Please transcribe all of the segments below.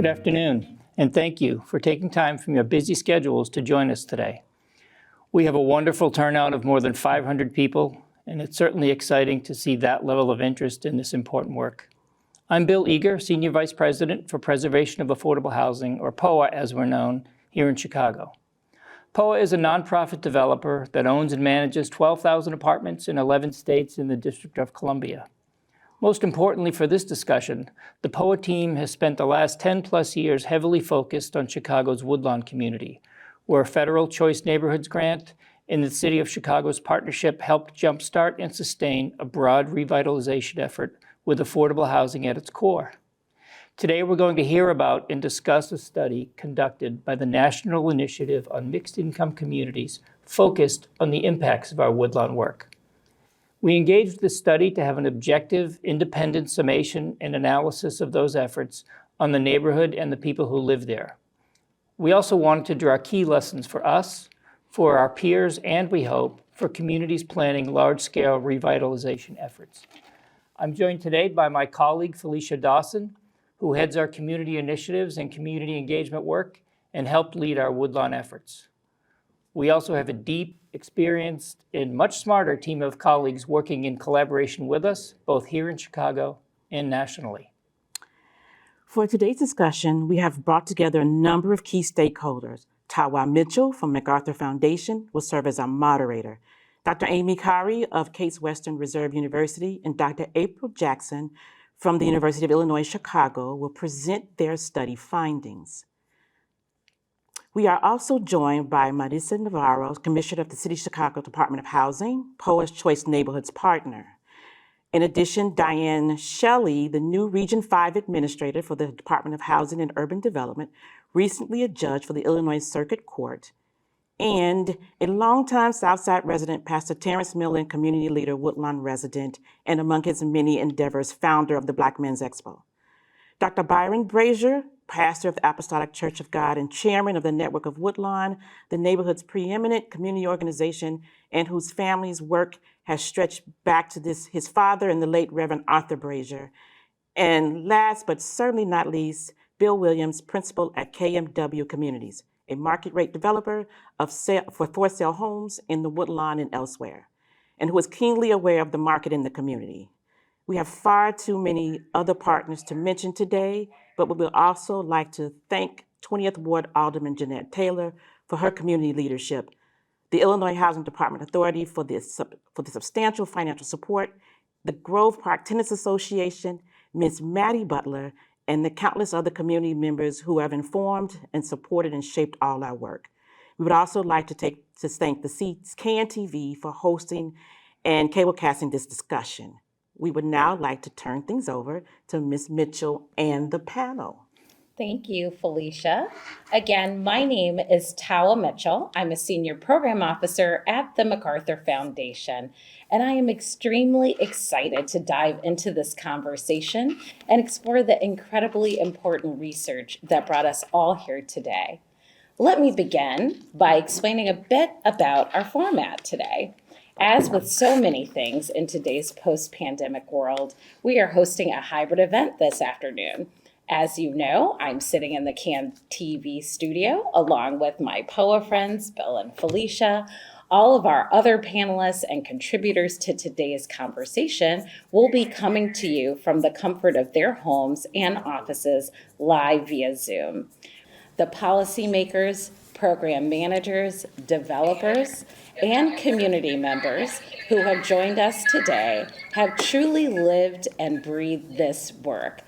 Good afternoon, and thank you for taking time from your busy schedules to join us today. We have a wonderful turnout of more than 500 people, and it's certainly exciting to see that level of interest in this important work. I'm Bill Eager, Senior Vice President for Preservation of Affordable Housing, or POA as we're known, here in Chicago. POA is a nonprofit developer that owns and manages 12,000 apartments in 11 states in the District of Columbia. Most importantly for this discussion, the POA team has spent the last 10 plus years heavily focused on Chicago's Woodlawn community, where a federal Choice Neighborhoods grant and the City of Chicago's partnership helped jumpstart and sustain a broad revitalization effort with affordable housing at its core. Today, we're going to hear about and discuss a study conducted by the National Initiative on Mixed Income Communities focused on the impacts of our Woodlawn work. We engaged this study to have an objective, independent summation and analysis of those efforts on the neighborhood and the people who live there. We also wanted to draw key lessons for us, for our peers, and we hope, for communities planning large-scale revitalization efforts. I'm joined today by my colleague, Felicia Dawson, who heads our community initiatives and community engagement work and helped lead our Woodlawn efforts. We also have a deep, experienced, and much smarter team of colleagues working in collaboration with us, both here in Chicago and nationally. For today's discussion, we have brought together a number of key stakeholders. Tawa Mitchell from MacArthur Foundation will serve as our moderator. Dr. Amy Kari of Case Western Reserve University and Dr. April Jackson from the University of Illinois Chicago will present their study findings. We are also joined by Marisa Navarro, Commissioner of the City of Chicago Department of Housing, POA's Choice Neighborhoods partner. In addition, Diane Shelley, the new Region 5 Administrator for the Department of Housing and Urban Development, recently a judge for the Illinois Circuit Court, and a longtime Southside resident, Pastor Terrence Millen, community leader, Woodlawn resident, and among his many endeavors, founder of the Black Men's Expo. Dr. Byron Brazier, pastor of the Apostolic Church of God and chairman of the Network of Woodlawn, the neighborhood's preeminent community organization, and whose family's work has stretched back to his father and the late Reverend Arthur Brazier. And last but certainly not least, Bill Williams, principal at KMW Communities, a market rate developer for for-sale homes in the Woodlawn and elsewhere, and who is keenly aware of the market in the community. We have far too many other partners to mention today, but we would also like to thank 20th Ward Alderman Jeanette Taylor for her community leadership, the Illinois Housing Department Authority for the substantial financial support, the Grove Park Tenants Association, Ms. Maddie Butler, and the countless other community members who have informed and supported and shaped all our work. We would also like to thank the KNTV for hosting and cablecasting this discussion. We would now like to turn things over to Ms. Mitchell and the panel. Thank you, Felicia. Again, my name is Tawa Mitchell. I'm a senior program officer at the MacArthur Foundation, and I am extremely excited to dive into this conversation and explore the incredibly important research that brought us all here today. Let me begin by explaining a bit about our format today. As with so many things in today's post-pandemic world, we are hosting a hybrid event this afternoon. As you know, I'm sitting in the CAN TV studio along with my POA friends, Bill and Felicia. All of our other panelists and contributors to today's conversation will be coming to you from the comfort of their homes and offices live via Zoom. The policymakers, program managers, developers, and community members who have joined us today have truly lived and breathed this work.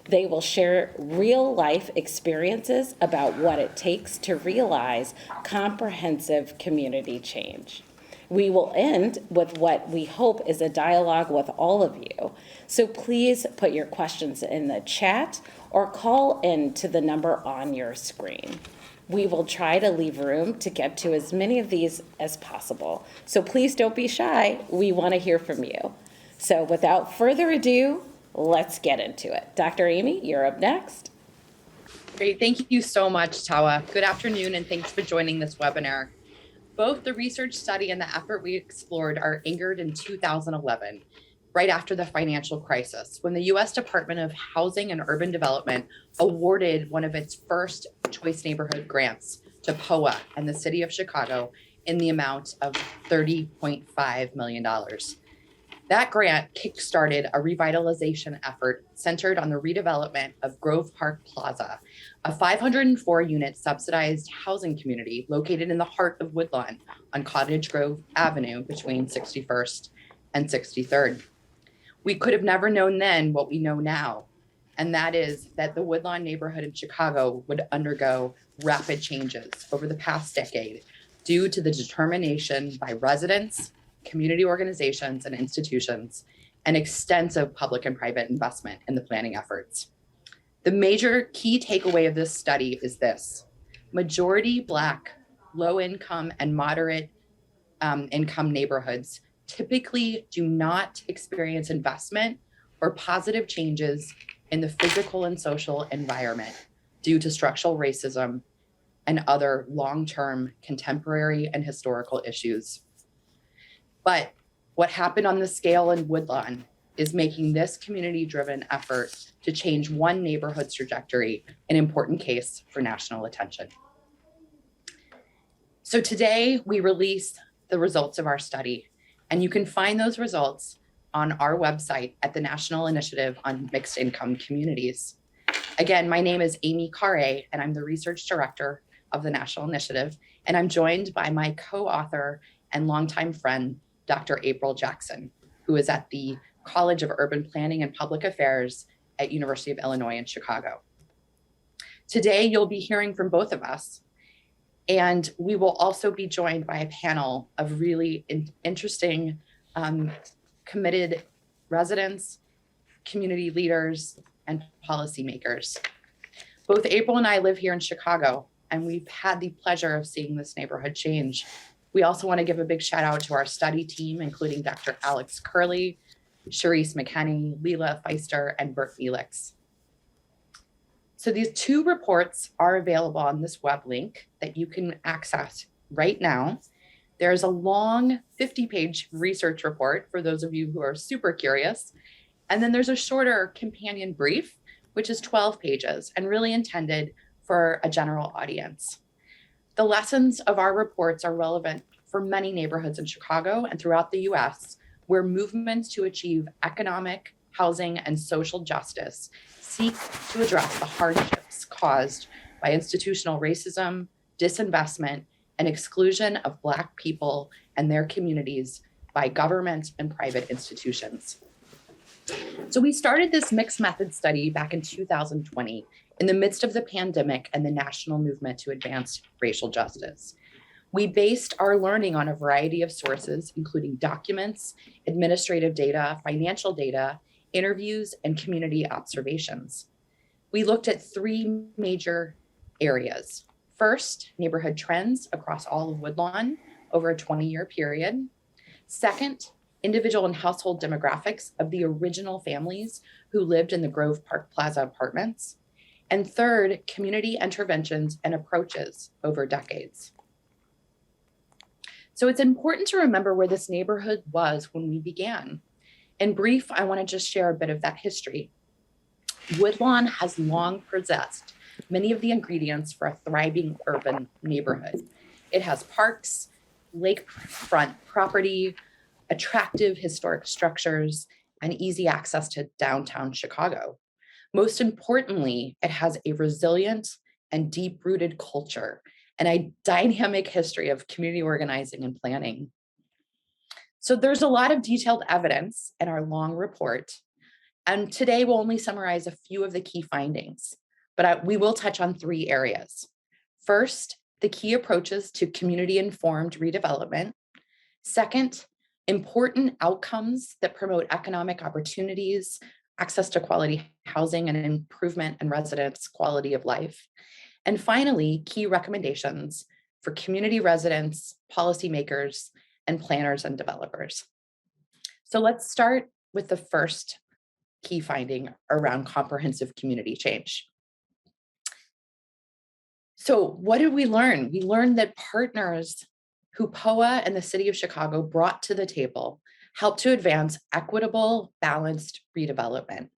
They will share real-life experiences about what it takes to realize comprehensive community change. We will end with what we hope is a dialogue with all of you. So please put your questions in the chat or call in to the number on your screen. We will try to leave room to get to as many of these as possible. So please don't be shy. We want to hear from you. So without further ado, let's get into it. Dr. Amy, you're up next. Great. Thank you so much, Tawa. Good afternoon, and thanks for joining this webinar. Both the research study and the effort we explored are anchored in 2011. right after the financial crisis, when the US Department of Housing and Urban Development awarded one of its first choice neighborhood grants to POA and the city of Chicago in the amount of $30.5 million. That grant kickstarted a revitalization effort centered on the redevelopment of Grove Park Plaza, a 504-unit subsidized housing community located in the heart of Woodlawn on Cottage Grove Avenue between 61st and 63rd. We could have never known then what we know now, and that is that the Woodlawn neighborhood in Chicago would undergo rapid changes over the past decade due to the determination by residents, community organizations, and institutions, and extensive public and private investment in the planning efforts. The major key takeaway of this study is this: majority Black, low income, and moderate income neighborhoods typically do not experience investment or positive changes in the physical and social environment due to structural racism and other long-term contemporary and historical issues. But what happened on the scale in Woodlawn is making this community-driven effort to change one neighborhood's trajectory an important case for national attention. So today we release the results of our study, and you can find those results on our website at the National Initiative on Mixed Income Communities. Again, my name is Amy Carre, and I'm the research director of the National Initiative, and I'm joined by my co-author and longtime friend, Dr. April Jackson, who is at the College of Urban Planning and Public Affairs at University of Illinois in Chicago. Today, you'll be hearing from both of us, and we will also be joined by a panel of really interesting, committed residents, community leaders, and policymakers. Both April and I live here in Chicago, and we've had the pleasure of seeing this neighborhood change. We also want to give a big shout out to our study team, including Dr. Alex Curley, Sharice McKenney, Leila Feister, and Bert Felix. So these two reports are available on this web link that you can access right now. There's a long 50-page research report for those of you who are super curious. And then there's a shorter companion brief, which is 12 pages and really intended for a general audience. The lessons of our reports are relevant for many neighborhoods in Chicago and throughout the US, where movements to achieve economic, housing, and social justice seek to address the hardships caused by institutional racism, disinvestment, and exclusion of Black people and their communities by government and private institutions. So we started this mixed method study back in 2020 in the midst of the pandemic and the national movement to advance racial justice. We based our learning on a variety of sources, including documents, administrative data, financial data, interviews, and community observations. We looked at three major areas. First, neighborhood trends across all of Woodlawn over a 20-year period. Second, individual and household demographics of the original families who lived in the Grove Park Plaza apartments. And third, community interventions and approaches over decades. So it's important to remember where this neighborhood was when we began. In brief, I want to just share a bit of that history. Woodlawn has long possessed many of the ingredients for a thriving urban neighborhood. It has parks, lakefront property, attractive historic structures, and easy access to downtown Chicago. Most importantly, it has a resilient and deep-rooted culture and a dynamic history of community organizing and planning. So there's a lot of detailed evidence in our long report, and today we'll only summarize a few of the key findings, but we will touch on three areas. First, the key approaches to community-informed redevelopment. Second, important outcomes that promote economic opportunities, access to quality housing, and improvement in residents' quality of life. And finally, key recommendations for community residents, policymakers, and planners and developers. So let's start with the first key finding around comprehensive community change. So what did we learn? We learned that partners who POA and the city of Chicago brought to the table help to advance equitable, balanced redevelopment.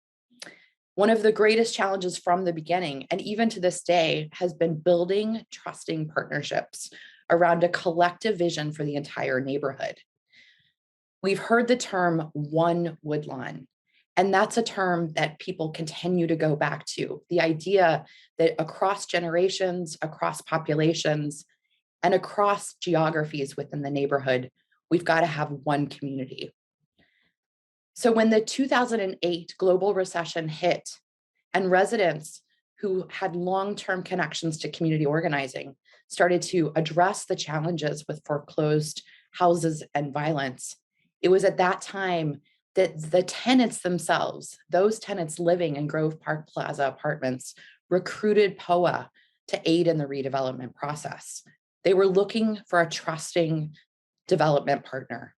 One of the greatest challenges from the beginning, and even to this day, has been building trusting partnerships around a collective vision for the entire neighborhood. We've heard the term one Woodlawn, and that's a term that people continue to go back to. The idea that across generations, across populations, and across geographies within the neighborhood, we've got to have one community. So when the 2008 global recession hit and residents who had long-term connections to community organizing started to address the challenges with foreclosed houses and violence, it was at that time that the tenants themselves, those tenants living in Grove Park Plaza apartments, recruited POA to aid in the redevelopment process. They were looking for a trusting development partner.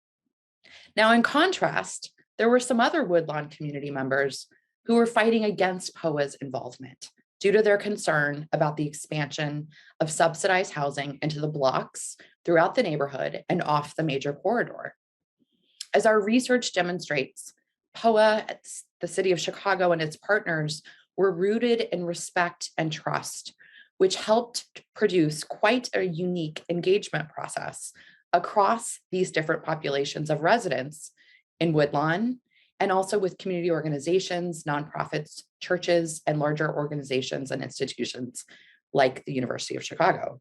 Now, in contrast, there were some other Woodlawn community members who were fighting against POA's involvement due to their concern about the expansion of subsidized housing into the blocks throughout the neighborhood and off the major corridor. As our research demonstrates, POA, the city of Chicago, and its partners were rooted in respect and trust, which helped produce quite a unique engagement process across these different populations of residents in Woodlawn, and also with community organizations, nonprofits, churches, and larger organizations and institutions like the University of Chicago.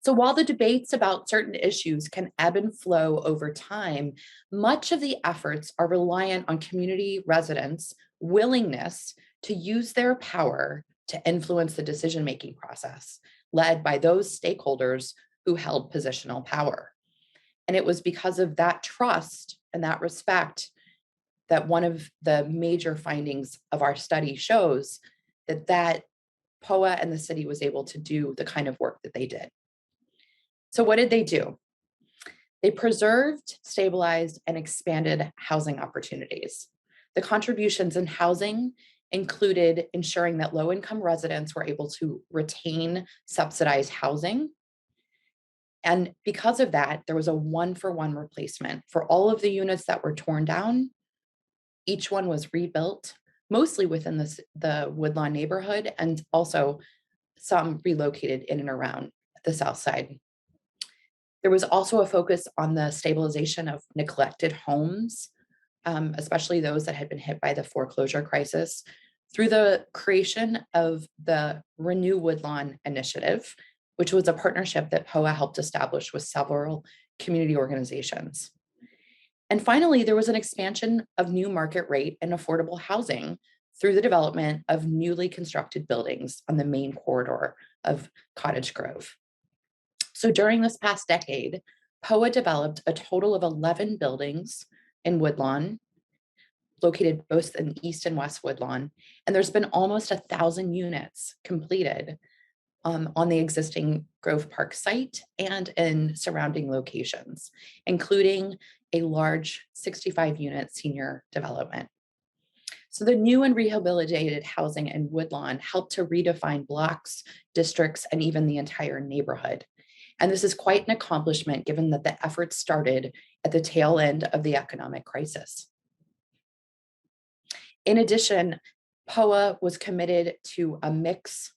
So while the debates about certain issues can ebb and flow over time, much of the efforts are reliant on community residents' willingness to use their power to influence the decision-making process, led by those stakeholders who held positional power. And it was because of that trust and that respect that one of the major findings of our study shows that POA and the city was able to do the kind of work that they did. So what did they do? They preserved, stabilized, and expanded housing opportunities. The contributions in housing included ensuring that low-income residents were able to retain subsidized housing. And because of that, there was a one-for-one replacement for all of the units that were torn down. Each one was rebuilt, mostly within the Woodlawn neighborhood, and also some relocated in and around the South Side. There was also a focus on the stabilization of neglected homes, especially those that had been hit by the foreclosure crisis, through the creation of the Renew Woodlawn initiative, which was a partnership that POA helped establish with several community organizations. And finally, there was an expansion of new market rate and affordable housing through the development of newly constructed buildings on the main corridor of Cottage Grove. So during this past decade, POA developed a total of 11 buildings in Woodlawn, located both in East and West Woodlawn, and there's been almost 1,000 units completed on the existing Grove Park site and in surrounding locations, including a large 65-unit senior development. So the new and rehabilitated housing in Woodlawn helped to redefine blocks, districts, and even the entire neighborhood. And this is quite an accomplishment given that the effort started at the tail end of the economic crisis. In addition, POA was committed to a mix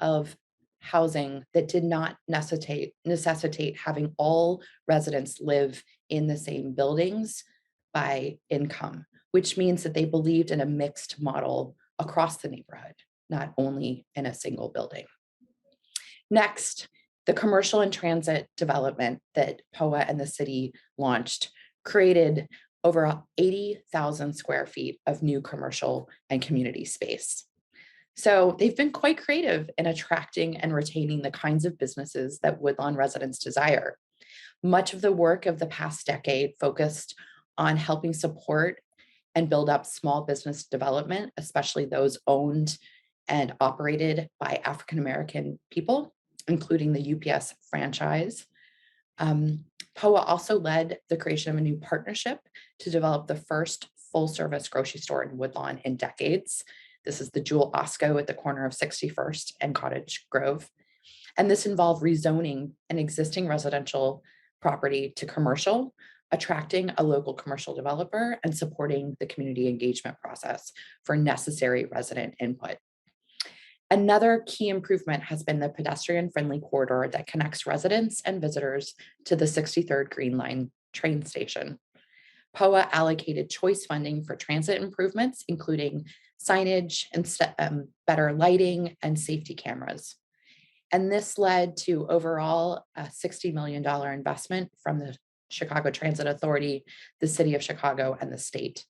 of housing that did not necessitate having all residents live in the same buildings by income, which means that they believed in a mixed model across the neighborhood, not only in a single building. Next, the commercial and transit development that POA and the city launched created over 80,000 square feet of new commercial and community space. So they've been quite creative in attracting and retaining the kinds of businesses that Woodlawn residents desire. Much of the work of the past decade focused on helping support and build up small business development, especially those owned and operated by African American people, including the UPS franchise. POA also led the creation of a new partnership to develop the first full-service grocery store in Woodlawn in decades. This is the Jewel Osco at the corner of 61st and Cottage Grove. And this involved rezoning an existing residential property to commercial attracting a local commercial developer, and supporting the community engagement process for necessary resident input. Another key improvement has been the pedestrian-friendly corridor that connects residents and visitors to the 63rd Green Line train station. POA allocated choice funding for transit improvements, including signage and better lighting and safety cameras. And this led to overall a $60 million investment from the Chicago Transit Authority, the City of Chicago, and the state.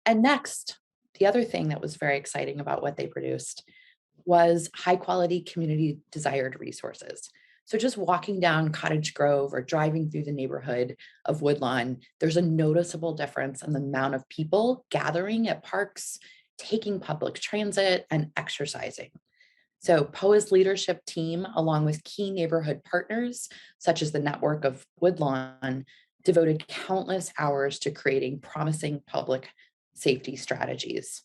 And next, the other thing that was very exciting about what they produced was high quality community desired resources. So just walking down Cottage Grove or driving through the neighborhood of Woodlawn, there's a noticeable difference in the amount of people gathering at parks, taking public transit, and exercising. So POA's leadership team, along with key neighborhood partners, such as the network of Woodlawn, devoted countless hours to creating promising public safety strategies.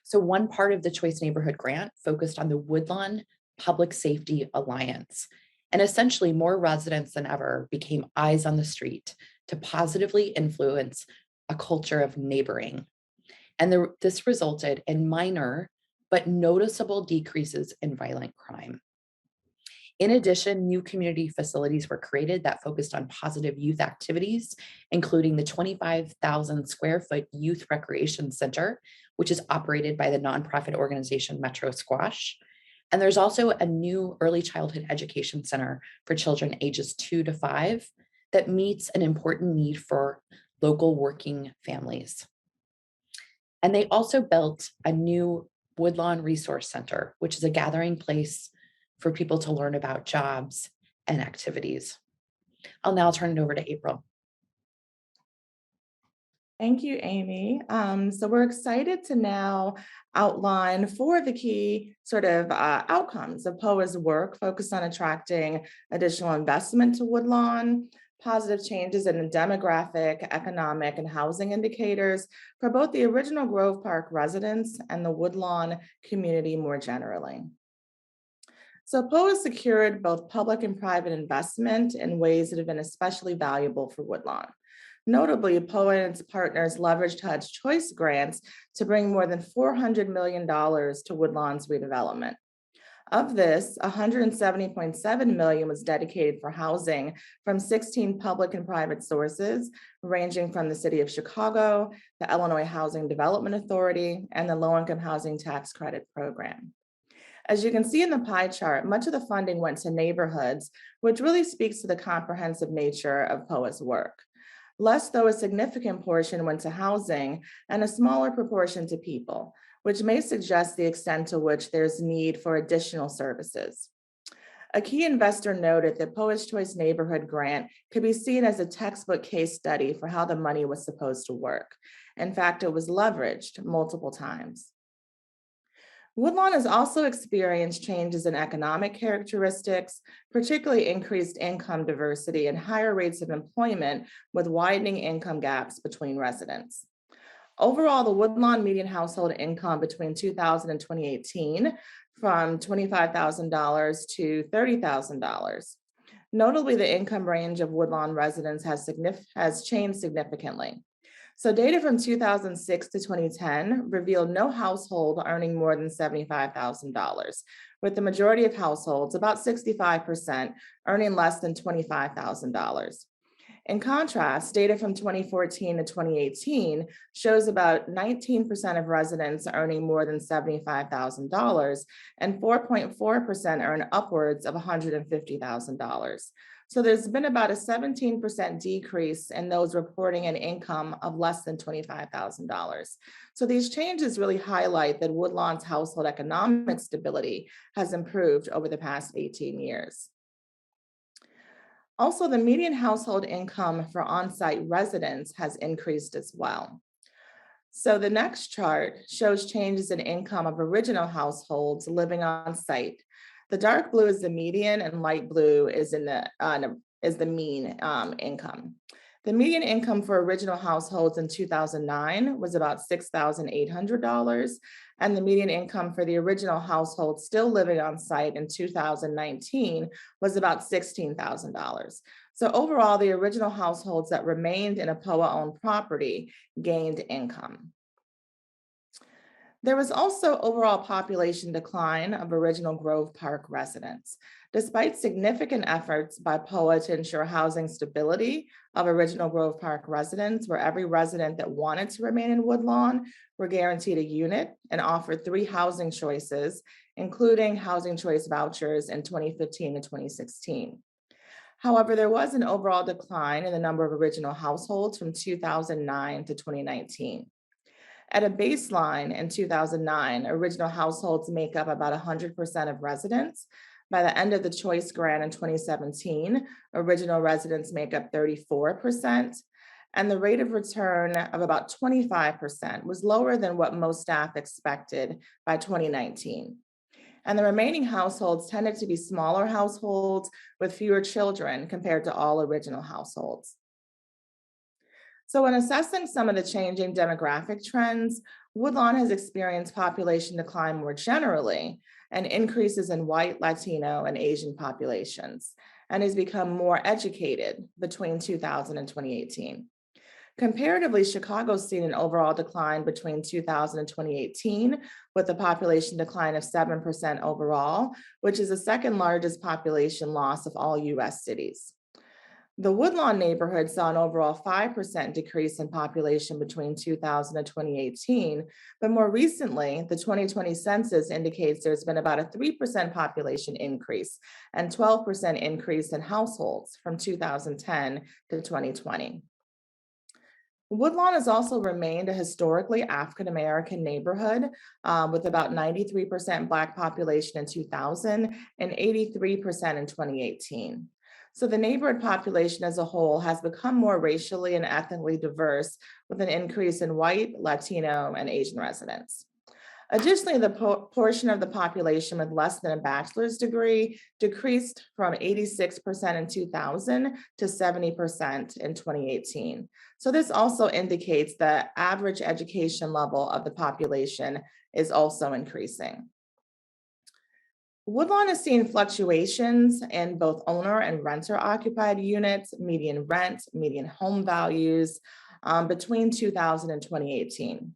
So one part of the Choice Neighborhood Grant focused on the Woodlawn Public Safety Alliance. And essentially more residents than ever became eyes on the street to positively influence a culture of neighboring. And this resulted in minor but noticeable decreases in violent crime. In addition, new community facilities were created that focused on positive youth activities, including the 25,000 square foot youth recreation center, which is operated by the nonprofit organization Metro Squash. And there's also a new early childhood education center for children ages 2 to 5 that meets an important need for local working families. And they also built a new Woodlawn Resource Center, which is a gathering place for people to learn about jobs and activities. I'll now turn it over to April. Thank you, Amy. So we're excited to now outline 4 of the key sort of outcomes of POA's work focused on attracting additional investment to Woodlawn, positive changes in the demographic, economic, and housing indicators for both the original Grove Park residents and the Woodlawn community more generally. So POA secured both public and private investment in ways that have been especially valuable for Woodlawn. Notably, POA and its partners leveraged HUD's choice grants to bring more than $400 million to Woodlawn's redevelopment. Of this, $170.7 million was dedicated for housing from 16 public and private sources, ranging from the City of Chicago, the Illinois Housing Development Authority, and the Low-Income Housing Tax Credit Program. As you can see in the pie chart, much of the funding went to neighborhoods, which really speaks to the comprehensive nature of POA's work. Less, though, a significant portion went to housing and a smaller proportion to people, which may suggest the extent to which there's need for additional services. A key investor noted that POA's Choice Neighborhood Grant could be seen as a textbook case study for how the money was supposed to work. In fact, it was leveraged multiple times. Woodlawn has also experienced changes in economic characteristics, particularly increased income diversity and higher rates of employment with widening income gaps between residents. Overall, the Woodlawn median household income between 2000 and 2018 from $25,000 to $30,000. Notably, the income range of Woodlawn residents has changed significantly. So data from 2006 to 2010 revealed no household earning more than $75,000, with the majority of households, about 65%, earning less than $25,000. In contrast, data from 2014 to 2018 shows about 19% of residents earning more than $75,000 and 4.4% earn upwards of $150,000. So there's been about a 17% decrease in those reporting an income of less than $25,000. So these changes really highlight that Woodlawn's household economic stability has improved over the past 18 years. Also, the median household income for on-site residents has increased as well. So the next chart shows changes in income of original households living on site. The dark blue is the median and light blue is the mean income. The median income for original households in 2009 was about $6,800, and the median income for the original household still living on site in 2019 was about $16,000. So overall, the original households that remained in a POA-owned property gained income. There was also overall population decline of original Grove Park residents. Despite significant efforts by POA to ensure housing stability of original Grove Park residents, where every resident that wanted to remain in Woodlawn were guaranteed a unit and offered 3 housing choices, including housing choice vouchers in 2015 and 2016. However, there was an overall decline in the number of original households from 2009 to 2019. At a baseline in 2009, original households make up about 100% of residents. By the end of the choice grant in 2017, original residents make up 34%, and the rate of return of about 25% was lower than what most staff expected by 2019. And the remaining households tended to be smaller households with fewer children compared to all original households. So in assessing some of the changing demographic trends, Woodlawn has experienced population decline more generally and increases in white, Latino, and Asian populations, and has become more educated between 2000 and 2018. Comparatively, Chicago's seen an overall decline between 2000 and 2018, with a population decline of 7% overall, which is the second largest population loss of all US cities. The Woodlawn neighborhood saw an overall 5% decrease in population between 2000 and 2018, but more recently, the 2020 census indicates there's been about a 3% population increase and 12% increase in households from 2010 to 2020. Woodlawn has also remained a historically African-American neighborhood with about 93% Black population in 2000 and 83% in 2018. So the neighborhood population as a whole has become more racially and ethnically diverse with an increase in white, Latino, and Asian residents. Additionally, the portion of the population with less than a bachelor's degree decreased from 86% in 2000 to 70% in 2018. So this also indicates the average education level of the population is also increasing. Woodlawn has seen fluctuations in both owner and renter occupied units, median rent, median home values between 2000 and 2018.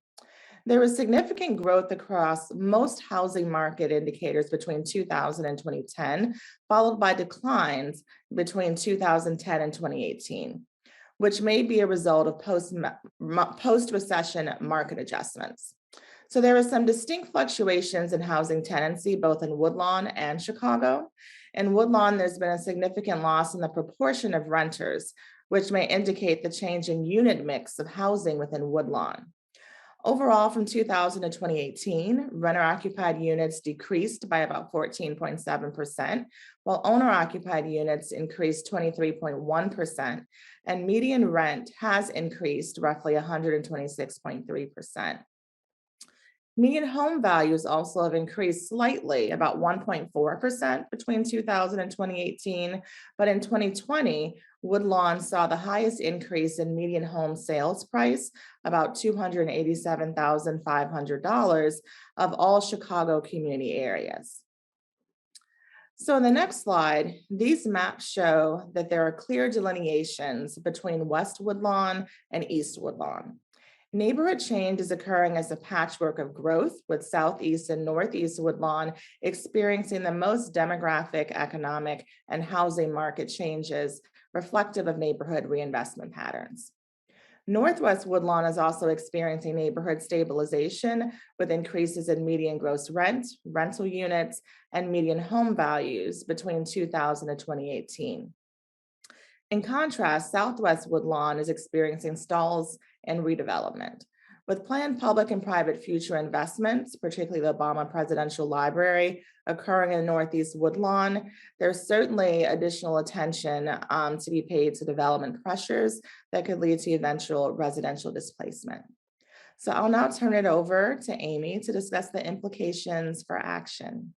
There was significant growth across most housing market indicators between 2000 and 2010, followed by declines between 2010 and 2018, which may be a result of post-recession market adjustments. So there are some distinct fluctuations in housing tenancy, both in Woodlawn and Chicago. In Woodlawn, there's been a significant loss in the proportion of renters, which may indicate the changing unit mix of housing within Woodlawn. Overall, from 2000 to 2018, renter-occupied units decreased by about 14.7%, while owner-occupied units increased 23.1%, and median rent has increased roughly 126.3%. Median home values also have increased slightly, about 1.4% between 2000 and 2018, but in 2020, Woodlawn saw the highest increase in median home sales price, about $287,500 of all Chicago community areas. So in the next slide, these maps show that there are clear delineations between West Woodlawn and East Woodlawn. Neighborhood change is occurring as a patchwork of growth, with Southeast and Northeast Woodlawn experiencing the most demographic, economic, and housing market changes reflective of neighborhood reinvestment patterns. Northwest Woodlawn is also experiencing neighborhood stabilization with increases in median gross rent, rental units, and median home values between 2000 and 2018. In contrast, Southwest Woodlawn is experiencing stalls and redevelopment. With planned public and private future investments, particularly the Obama Presidential Library occurring in Northeast Woodlawn, there's certainly additional attention to be paid to development pressures that could lead to eventual residential displacement. So I'll now turn it over to Amy to discuss the implications for action.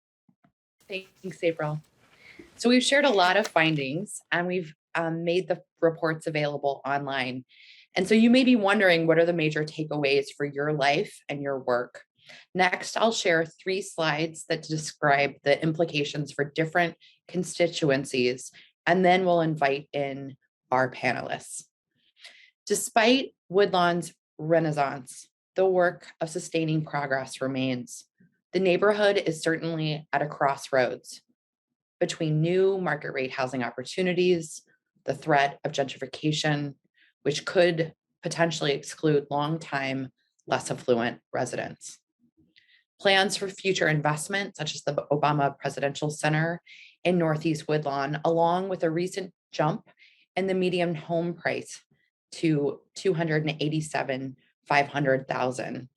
Thanks, April. So we've shared a lot of findings and we've made the reports available online. And so you may be wondering, what are the major takeaways for your life and your work? Next, I'll share 3 slides that describe the implications for different constituencies, and then we'll invite in our panelists. Despite Woodlawn's renaissance, the work of sustaining progress remains. The neighborhood is certainly at a crossroads between new market rate housing opportunities, the threat of gentrification, which could potentially exclude long-time, less affluent residents. Plans for future investment, such as the Obama Presidential Center in Northeast Woodlawn, along with a recent jump in the median home price to $287,500,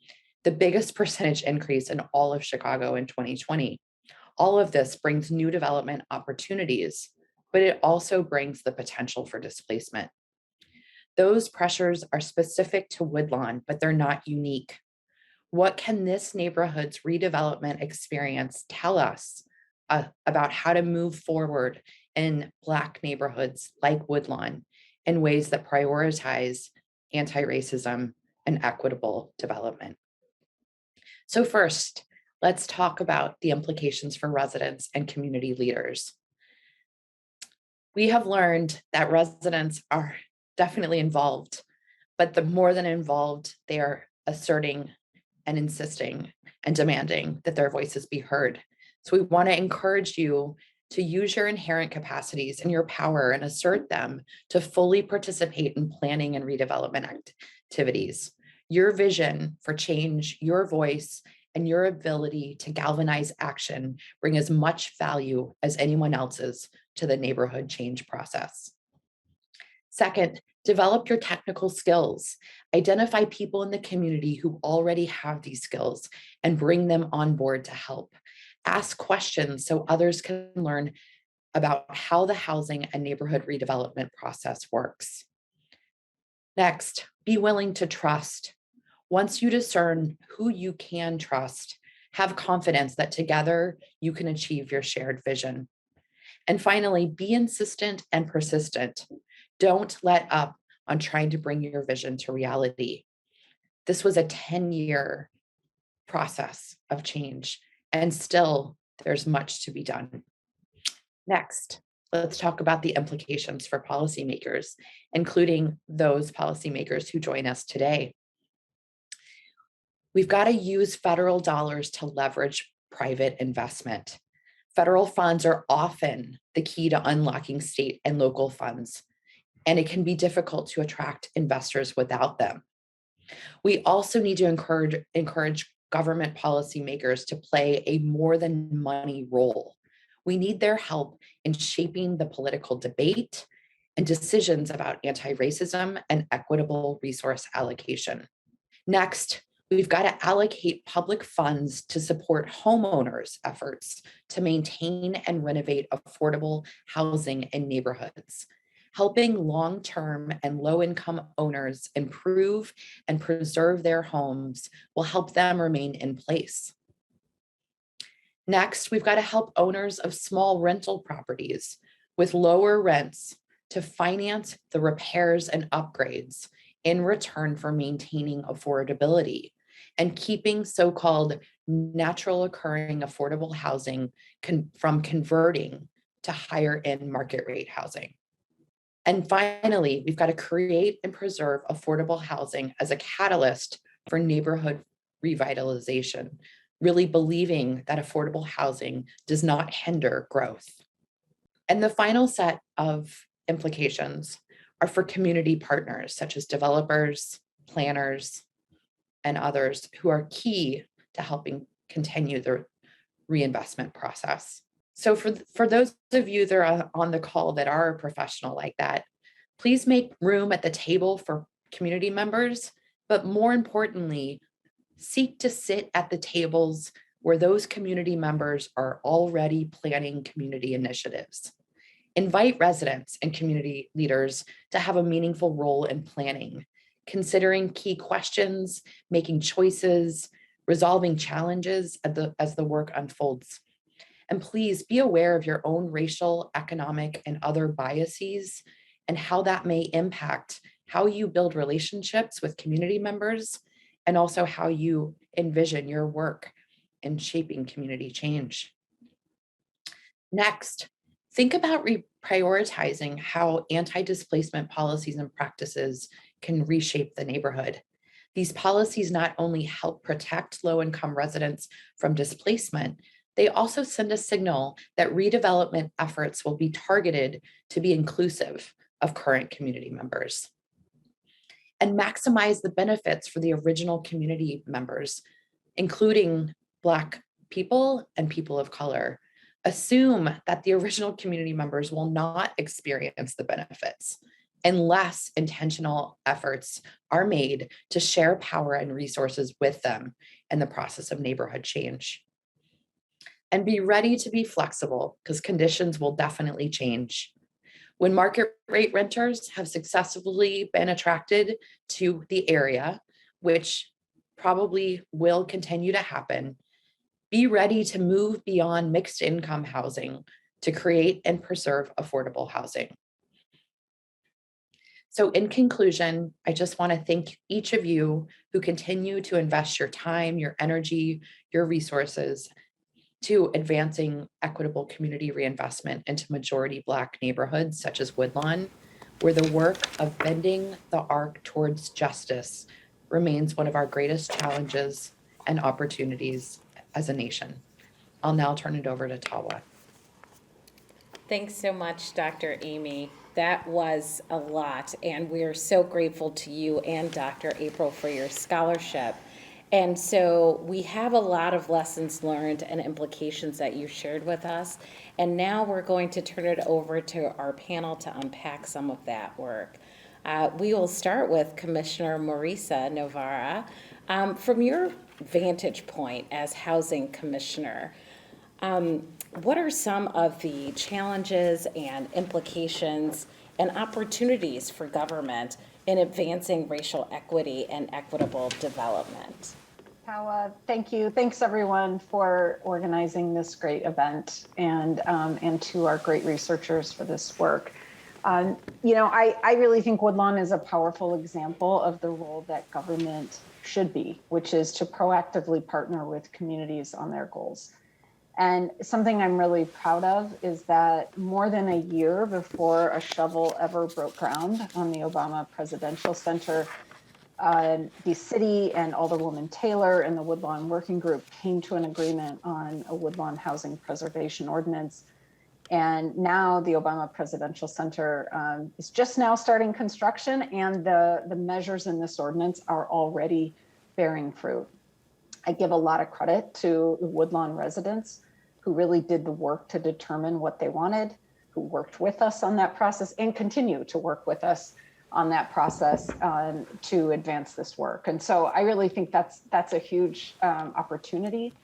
the biggest percentage increase in all of Chicago in 2020. All of this brings new development opportunities, but it also brings the potential for displacement. Those pressures are specific to Woodlawn, but they're not unique. What can this neighborhood's redevelopment experience tell us about how to move forward in Black neighborhoods like Woodlawn in ways that prioritize anti-racism and equitable development? So first, let's talk about the implications for residents and community leaders. We have learned that residents are definitely involved, but the more than involved, they are asserting and insisting and demanding that their voices be heard. So we want to encourage you to use your inherent capacities and your power and assert them to fully participate in planning and redevelopment activities. Your vision for change, your voice, and your ability to galvanize action bring as much value as anyone else's to the neighborhood change process. Second, develop your technical skills. Identify people in the community who already have these skills and bring them on board to help. Ask questions so others can learn about how the housing and neighborhood redevelopment process works. Next, be willing to trust. Once you discern who you can trust, have confidence that together you can achieve your shared vision. And finally, be insistent and persistent. Don't let up on trying to bring your vision to reality. This was a 10-year process of change, and still there's much to be done. Next, let's talk about the implications for policymakers, including those policymakers who join us today. We've got to use federal dollars to leverage private investment. Federal funds are often the key to unlocking state and local funds, and it can be difficult to attract investors without them. We also need to encourage government policymakers to play a more than money role. We need their help in shaping the political debate and decisions about anti-racism and equitable resource allocation. Next, we've got to allocate public funds to support homeowners' efforts to maintain and renovate affordable housing in neighborhoods. Helping long-term and low-income owners improve and preserve their homes will help them remain in place. Next, we've got to help owners of small rental properties with lower rents to finance the repairs and upgrades in return for maintaining affordability and keeping so-called natural occurring affordable housing from converting to higher end market rate housing. And finally, we've got to create and preserve affordable housing as a catalyst for neighborhood revitalization, really believing that affordable housing does not hinder growth. And the final set of implications are for community partners, such as developers, planners, and others who are key to helping continue the reinvestment process. So for those of you that are on the call that are a professional like that, please make room at the table for community members, but more importantly, seek to sit at the tables where those community members are already planning community initiatives. Invite residents and community leaders to have a meaningful role in planning, considering key questions, making choices, resolving challenges as the work unfolds. And please be aware of your own racial, economic, and other biases and how that may impact how you build relationships with community members and also how you envision your work in shaping community change. Next, think about prioritizing how anti-displacement policies and practices can reshape the neighborhood. These policies not only help protect low-income residents from displacement, they also send a signal that redevelopment efforts will be targeted to be inclusive of current community members and maximize the benefits for the original community members, including Black people and people of color. Assume that the original community members will not experience the benefits unless intentional efforts are made to share power and resources with them in the process of neighborhood change. And be ready to be flexible because conditions will definitely change. When market rate renters have successfully been attracted to the area, which probably will continue to happen, be ready to move beyond mixed income housing to create and preserve affordable housing. So in conclusion, I just want to thank each of you who continue to invest your time, your energy, your resources to advancing equitable community reinvestment into majority Black neighborhoods such as Woodlawn, where the work of bending the arc towards justice remains one of our greatest challenges and opportunities as a nation. I'll now turn it over to Tawa. Thanks so much, Dr. Amy. That was a lot, and we are so grateful to you and Dr. April for your scholarship. And so we have a lot of lessons learned and implications that you shared with us. And now we're going to turn it over to our panel to unpack some of that work. We will start with Commissioner Marisa Novara. From your vantage point as Housing Commissioner, what are some of the challenges and implications and opportunities for government in advancing racial equity and equitable development? Thank you. Thanks everyone for organizing this great event and to our great researchers for this work. I really think Woodlawn is a powerful example of the role that government should be, which is to proactively partner with communities on their goals. And something I'm really proud of is that more than a year before a shovel ever broke ground on the Obama Presidential Center, the city and Alderwoman Taylor and the Woodlawn Working Group came to an agreement on a Woodlawn Housing Preservation Ordinance. And now the Obama Presidential Center is just now starting construction, and the measures in this ordinance are already bearing fruit. I give a lot of credit to the Woodlawn residents who really did the work to determine what they wanted, who worked with us on that process and continue to work with us on that process to advance this work. And so I really think that's a huge opportunity.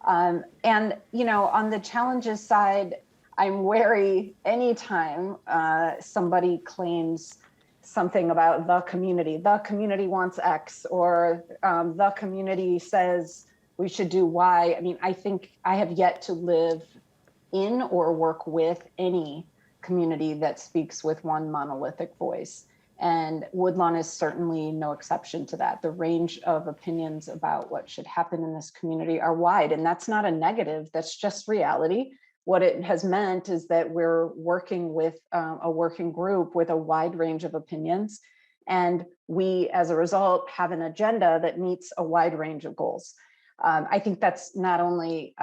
And, on the challenges side, I'm wary anytime somebody claims something about the community wants X, or the community says we should do Y. I mean, I think I have yet to live in or work with any community that speaks with one monolithic voice. And Woodlawn is certainly no exception to that. The range of opinions about what should happen in this community are wide, and that's not a negative, that's just reality. What it has meant is that we're working with a working group with a wide range of opinions. And we, as a result, have an agenda that meets a wide range of goals. I think that's not only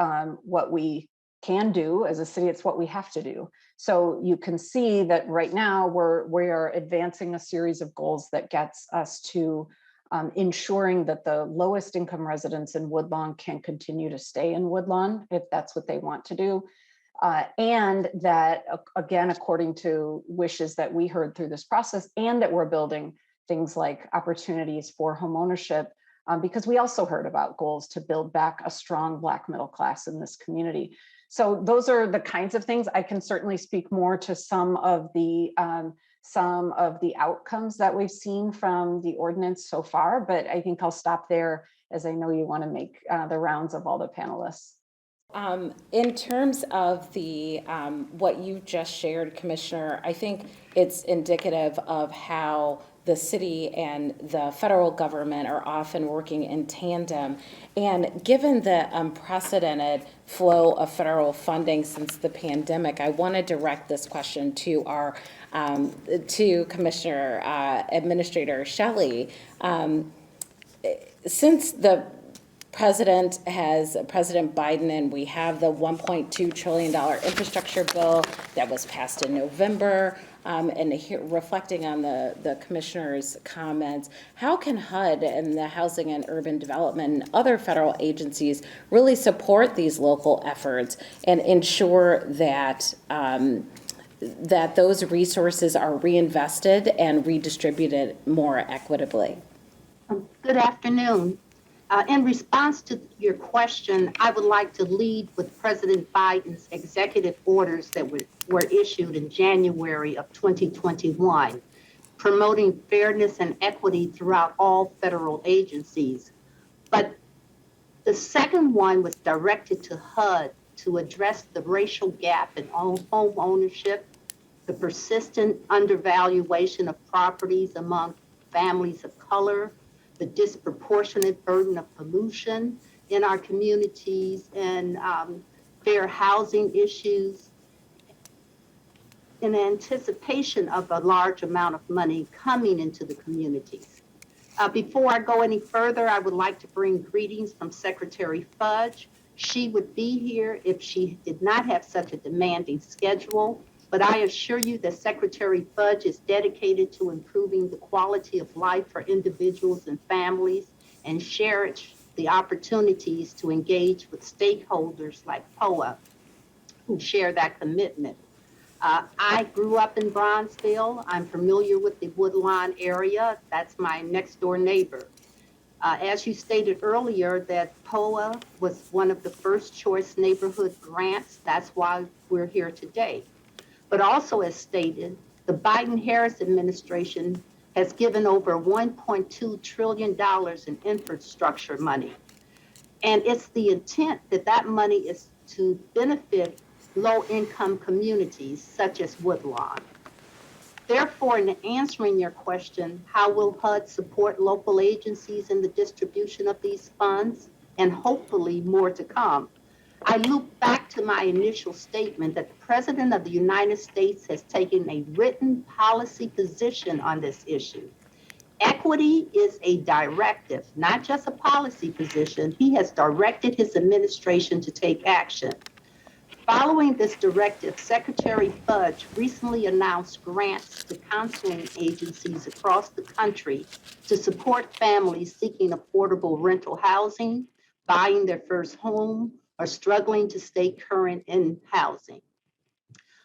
what we can do as a city, it's what we have to do. So you can see that right now we are advancing a series of goals that gets us to ensuring that the lowest income residents in Woodlawn can continue to stay in Woodlawn if that's what they want to do. And that, again, according to wishes that we heard through this process, and that we're building things like opportunities for homeownership, because we also heard about goals to build back a strong Black middle class in this community. So those are the kinds of things. I can certainly speak more to some of the outcomes that we've seen from the ordinance so far, but I think I'll stop there as I know you want to make the rounds of all the panelists. In terms of the what you just shared, Commissioner, I think it's indicative of how the city and the federal government are often working in tandem. And given the unprecedented flow of federal funding since the pandemic, I want to direct this question to our to Commissioner Administrator Shelley. Since President Biden, and we have the $1.2 trillion infrastructure bill that was passed in November, and reflecting on the commissioner's comments, how can HUD and the Housing and Urban Development and other federal agencies really support these local efforts and ensure that that those resources are reinvested and redistributed more equitably? Good afternoon. In response to your question, I would like to lead with President Biden's executive orders that were issued in January of 2021, promoting fairness and equity throughout all federal agencies. But the second one was directed to HUD to address the racial gap in home ownership, the persistent undervaluation of properties among families of color, the disproportionate burden of pollution in our communities, and fair housing issues, in anticipation of a large amount of money coming into the communities. Before I go any further, I would like to bring greetings from Secretary Fudge. She would be here if she did not have such a demanding schedule. But I assure you that Secretary Fudge is dedicated to improving the quality of life for individuals and families, and cherish the opportunities to engage with stakeholders like POA who share that commitment. I grew up in Bronzeville. I'm familiar with the Woodlawn area. That's my next door neighbor. As you stated earlier, that POA was one of the first choice neighborhood grants. That's why we're here today. But also, as stated, the Biden-Harris administration has given over $1.2 trillion in infrastructure money. And it's the intent that that money is to benefit low-income communities such as Woodlawn. Therefore, in answering your question, how will HUD support local agencies in the distribution of these funds, and hopefully more to come, I loop back to my initial statement that the President of the United States has taken a written policy position on this issue. Equity is a directive, not just a policy position. He has directed his administration to take action. Following this directive, Secretary Fudge recently announced grants to counseling agencies across the country to support families seeking affordable rental housing, buying their first home, or struggling to stay current in housing.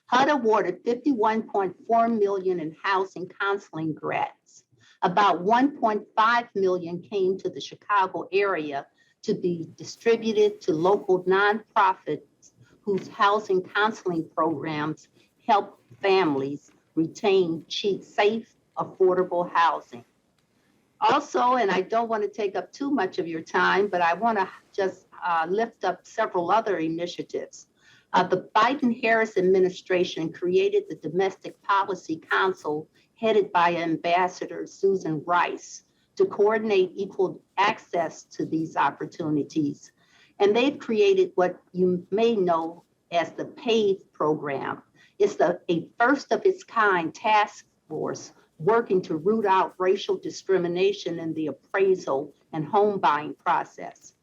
HUD awarded $51.4 million in housing counseling grants. About $1.5 million came to the Chicago area to be distributed to local nonprofits whose housing counseling programs help families retain cheap, safe, affordable housing. Also, and I don't want to take up too much of your time, but I want to just lift up several other initiatives. The Biden-Harris administration created the Domestic Policy Council, headed by Ambassador Susan Rice, to coordinate equal access to these opportunities. And they've created what you may know as the PAVE program. It's a first of its kind task force working to root out racial discrimination in the appraisal and home buying process.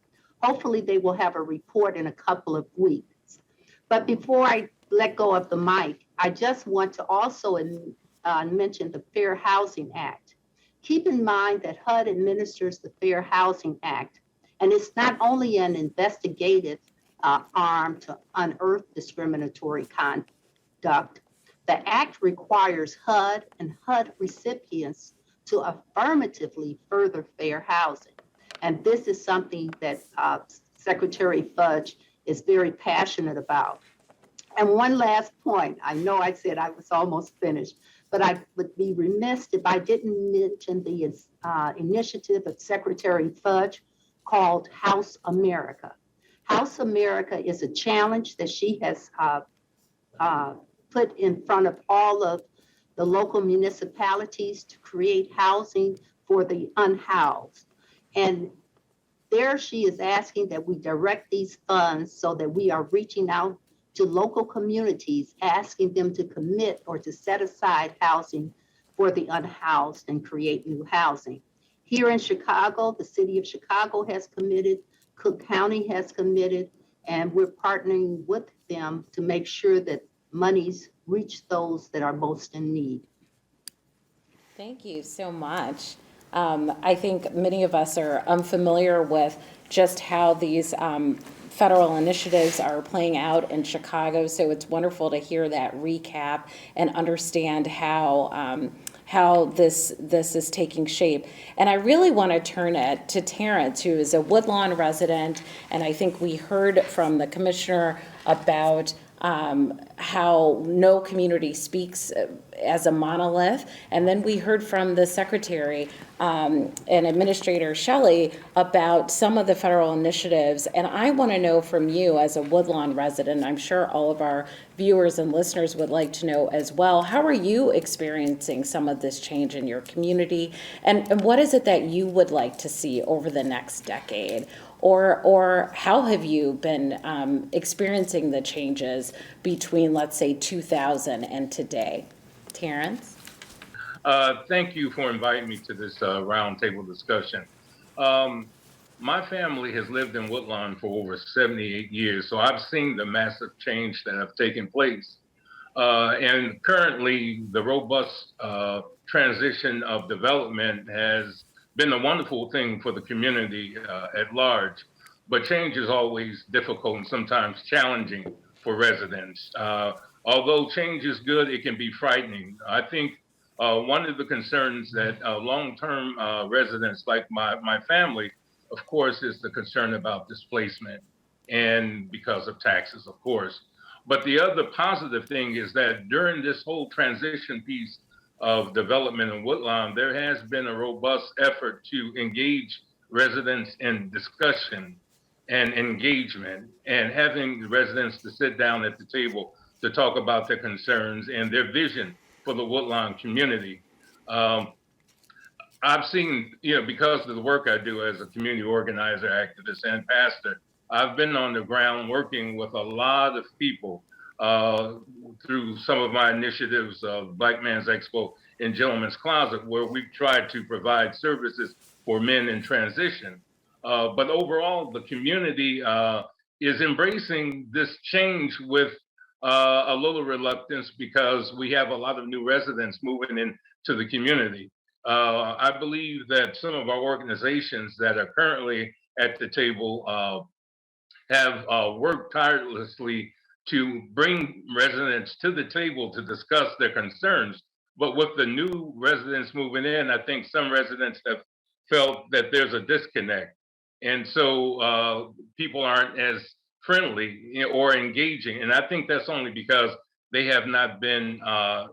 Hopefully they will have a report in a couple of weeks. But before I let go of the mic, I just want to also mention the Fair Housing Act. Keep in mind that HUD administers the Fair Housing Act, and it's not only an investigative arm to unearth discriminatory conduct. The act requires HUD and HUD recipients to affirmatively further fair housing. And this is something that Secretary Fudge is very passionate about. And one last point, I know I said I was almost finished, but I would be remiss if I didn't mention the initiative of Secretary Fudge called House America. House America is a challenge that she has put in front of all of the local municipalities to create housing for the unhoused. And there she is asking that we direct these funds so that we are reaching out to local communities, asking them to commit or to set aside housing for the unhoused and create new housing. Here in Chicago, the city of Chicago has committed, Cook County has committed, and we're partnering with them to make sure that monies reach those that are most in need. Thank you so much. I think many of us are unfamiliar with just how these federal initiatives are playing out in Chicago, so it's wonderful to hear that recap and understand how this is taking shape. And I really want to turn it to Terrence, who is a Woodlawn resident, and I think we heard from the commissioner about how no community speaks as a monolith. And then we heard from the secretary and Administrator Shelley about some of the federal initiatives. And I want to know from you as a Woodlawn resident, I'm sure all of our viewers and listeners would like to know as well, how are you experiencing some of this change in your community? And what is it that you would like to see over the next decade? Or how have you been experiencing the changes between, let's say, 2000 and today? Terrence? Thank you for inviting me to this roundtable discussion. My family has lived in Woodlawn for over 78 years, so I've seen the massive change that have taken place. And currently, the robust transition of development has been a wonderful thing for the community at large, but change is always difficult and sometimes challenging for residents. Although change is good, it can be frightening. I think one of the concerns that long-term residents like my family, of course, is the concern about displacement and because of taxes, of course. But the other positive thing is that during this whole transition piece of development in Woodlawn, there has been a robust effort to engage residents in discussion and engagement and having the residents to sit down at the table to talk about their concerns and their vision for the Woodlawn community. I've seen, because of the work I do as a community organizer, activist, and pastor, I've been on the ground working with a lot of people through some of my initiatives of Black Man's Expo and Gentleman's Closet, where we've tried to provide services for men in transition. But overall, the community is embracing this change with a little reluctance because we have a lot of new residents moving into the community. I believe that some of our organizations that are currently at the table have worked tirelessly to bring residents to the table to discuss their concerns. But with the new residents moving in, I think some residents have felt that there's a disconnect. And so people aren't as friendly or engaging. And I think that's only because they have not been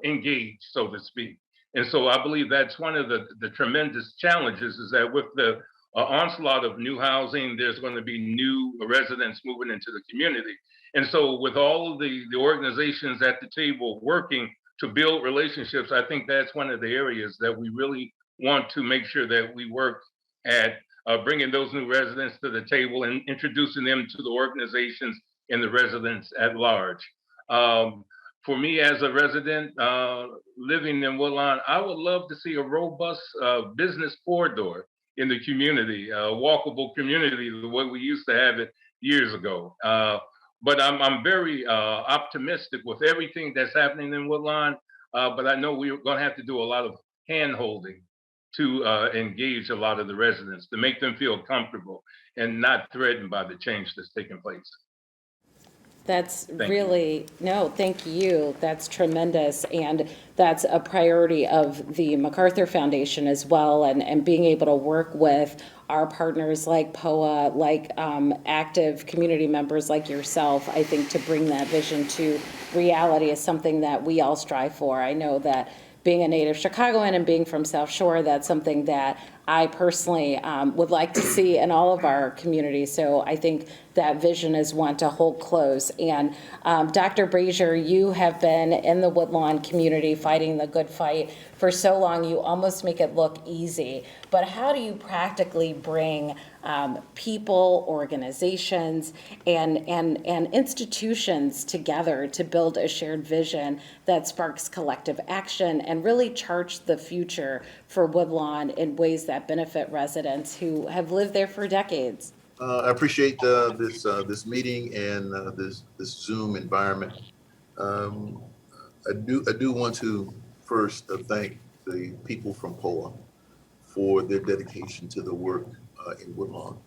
engaged, so to speak. And so I believe that's one of the tremendous challenges is that with the onslaught of new housing, there's going to be new residents moving into the community. And so with all of the organizations at the table working to build relationships, I think that's one of the areas that we really want to make sure that we work at bringing those new residents to the table and introducing them to the organizations and the residents at large. For me as a resident living in Woodlawn, I would love to see a robust business corridor in the community, a walkable community the way we used to have it years ago. But I'm very optimistic with everything that's happening in Woodlawn, but I know we're gonna have to do a lot of hand-holding to engage a lot of the residents, to make them feel comfortable and not threatened by the change that's taking place. That's really, no, thank you. That's tremendous. And that's a priority of the MacArthur Foundation as well. And being able to work with our partners like POA, like active community members like yourself, I think to bring that vision to reality is something that we all strive for. I know that being a native Chicagoan and being from South Shore, that's something that I personally would like to see in all of our communities. So I think that vision is one to hold close. And Dr. Brazier, you have been in the Woodlawn community fighting the good fight for so long, you almost make it look easy. But how do you practically bring people, organizations, and institutions together to build a shared vision that sparks collective action and really charts the future for Woodlawn in ways that benefit residents who have lived there for decades? I appreciate this meeting and this Zoom environment. Um, I do want to first thank the people from POA for their dedication to the work in Woodlawn.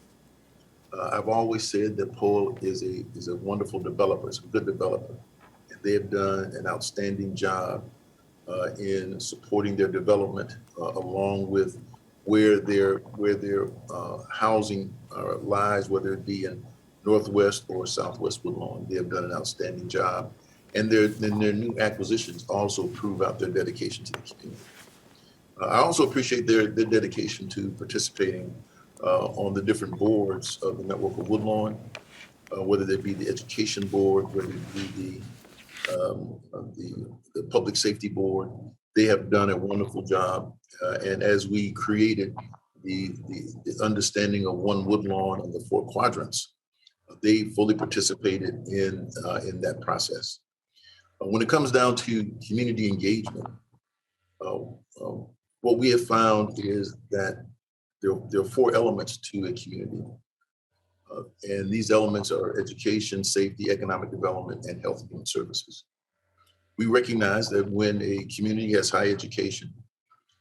I've always said that POA is a wonderful developer, it's a good developer, and they have done an outstanding job in supporting their development along with where their housing lies, whether it be in Northwest or Southwest Woodlawn. They have done an outstanding job. And their new acquisitions also prove out their dedication to the community. I also appreciate their dedication to participating on the different boards of the Network of Woodlawn, whether they be the Education Board, whether it be the Public Safety Board. They have done a wonderful job. And as we created the understanding of One Woodlawn and the 4 quadrants, they fully participated in that process. When it comes down to community engagement, what we have found is that there are 4 elements to a community. And these elements are education, safety, economic development, and health and human services. We recognize that when a community has high education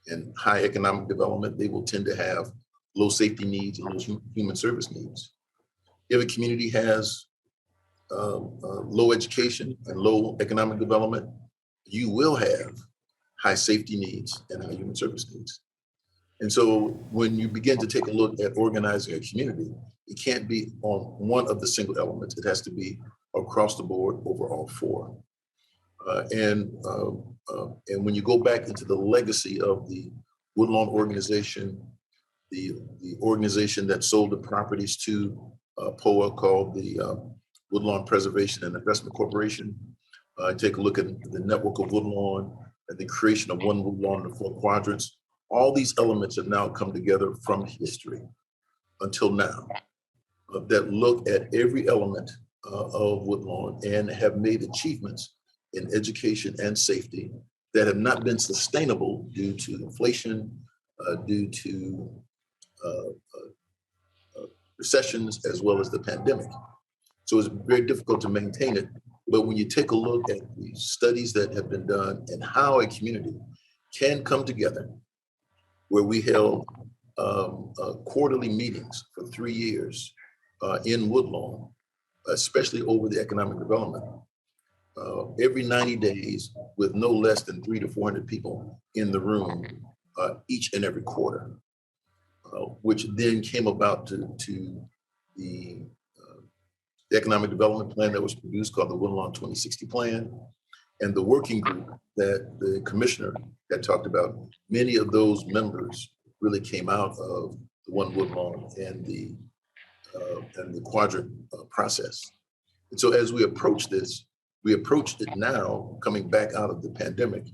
and high economic development, they will tend to have low safety needs and low human service needs. If a community has low education and low economic development, you will have high safety needs and high human service needs. And so when you begin to take a look at organizing a community, it can't be on one of the single elements. It has to be across the board over all 4. And when you go back into the legacy of the Woodlawn organization, the organization that sold the properties to POA called the Woodlawn Preservation and Investment Corporation, take a look at the Network of Woodlawn and the creation of One Woodlawn in the 4 quadrants. All these elements have now come together from history until now that look at every element of Woodlawn and have made achievements in education and safety that have not been sustainable due to inflation, due to recessions, as well as the pandemic. So it's very difficult to maintain it. But when you take a look at the studies that have been done and how a community can come together, where we held quarterly meetings for 3 years in Woodlawn, especially over the economic development, every 90 days with no less than 300 to 400 people in the room each and every quarter, which then came about to the economic development plan that was produced called the Woodlawn 2060 plan, and the working group that the commissioner had talked about. Many of those members really came out of the One Woodlawn and the quadrant process. And so as we approach this, we approached it now coming back out of the pandemic,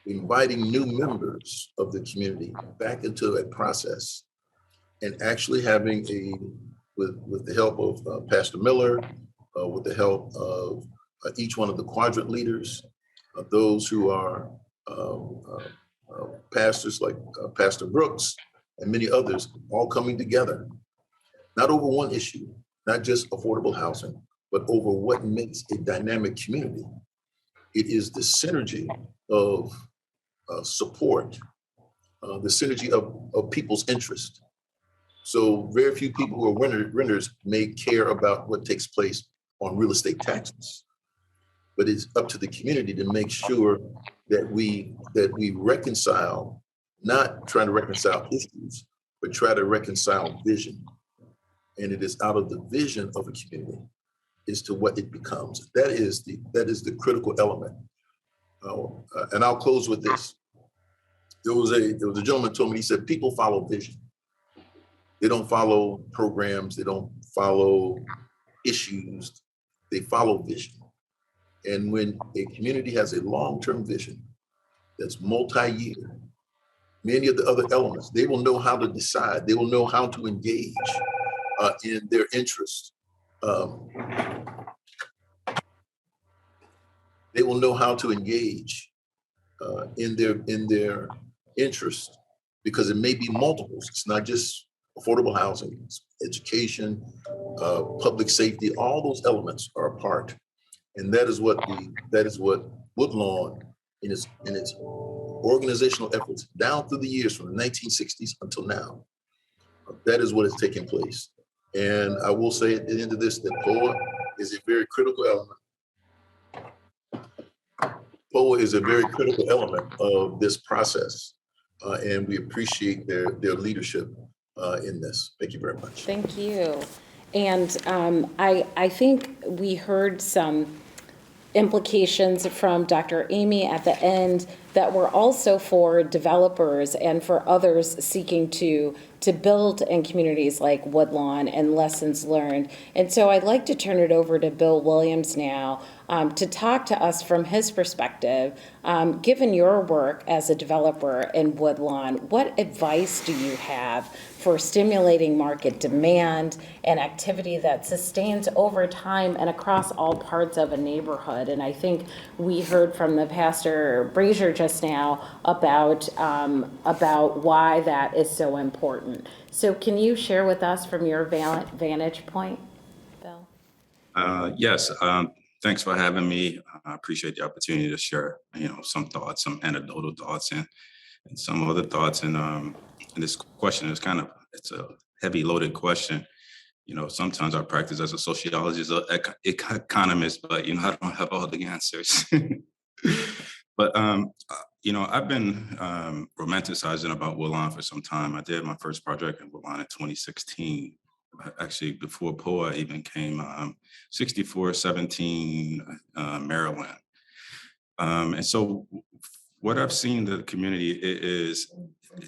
inviting new members of the community back into a process and actually having with the help of Pastor Miller, with the help of each one of the quadrant leaders, those who are pastors like Pastor Brooks and many others, all coming together, not over one issue, not just affordable housing, but over what makes a dynamic community. It is the synergy of support, the synergy of people's interest. So very few people who are renters may care about what takes place on real estate taxes, but it's up to the community to make sure that we reconcile, not trying to reconcile issues, but try to reconcile vision. And it is out of the vision of a community as to what it becomes. That is the critical element. And I'll close with this. there was a gentleman told me, he said, people follow vision. They don't follow programs. They don't follow issues. They follow vision. And when a community has a long-term vision that's multi-year, many of the other elements, they will know how to decide. They will know how to engage in their interests. They will know how to engage in their interest, because it may be multiples. It's not just affordable housing, it's education, public safety. All those elements are a part, and that is what Woodlawn in its organizational efforts down through the years from the 1960s until now. That is what is taking place. And I will say at the end of this that POA is a very critical element. POA is a very critical element of this process, and we appreciate their leadership in this. Thank you very much. Thank you. And I think we heard some implications from Dr. Amy at the end that were also for developers and for others seeking to build in communities like Woodlawn, and lessons learned. And so I'd like to turn it over to Bill Williams now to talk to us from his perspective. Given your work as a developer in Woodlawn, what advice do you have for stimulating market demand and activity that sustains over time and across all parts of a neighborhood? And I think we heard from the Pastor Brazier just now about why that is so important. So can you share with us from your vantage point, Bill? Yes. Thanks for having me. I appreciate the opportunity to share, some thoughts, some anecdotal thoughts, and some other thoughts. And this question is it's a heavy loaded question. Sometimes I practice as a sociologist or economist, but, I don't have all the answers. But, I've been romanticizing about Woodlawn for some time. I did my first project in Woodlawn in 2016. Actually, before POA even came, 6417 Maryland. And so what I've seen the community is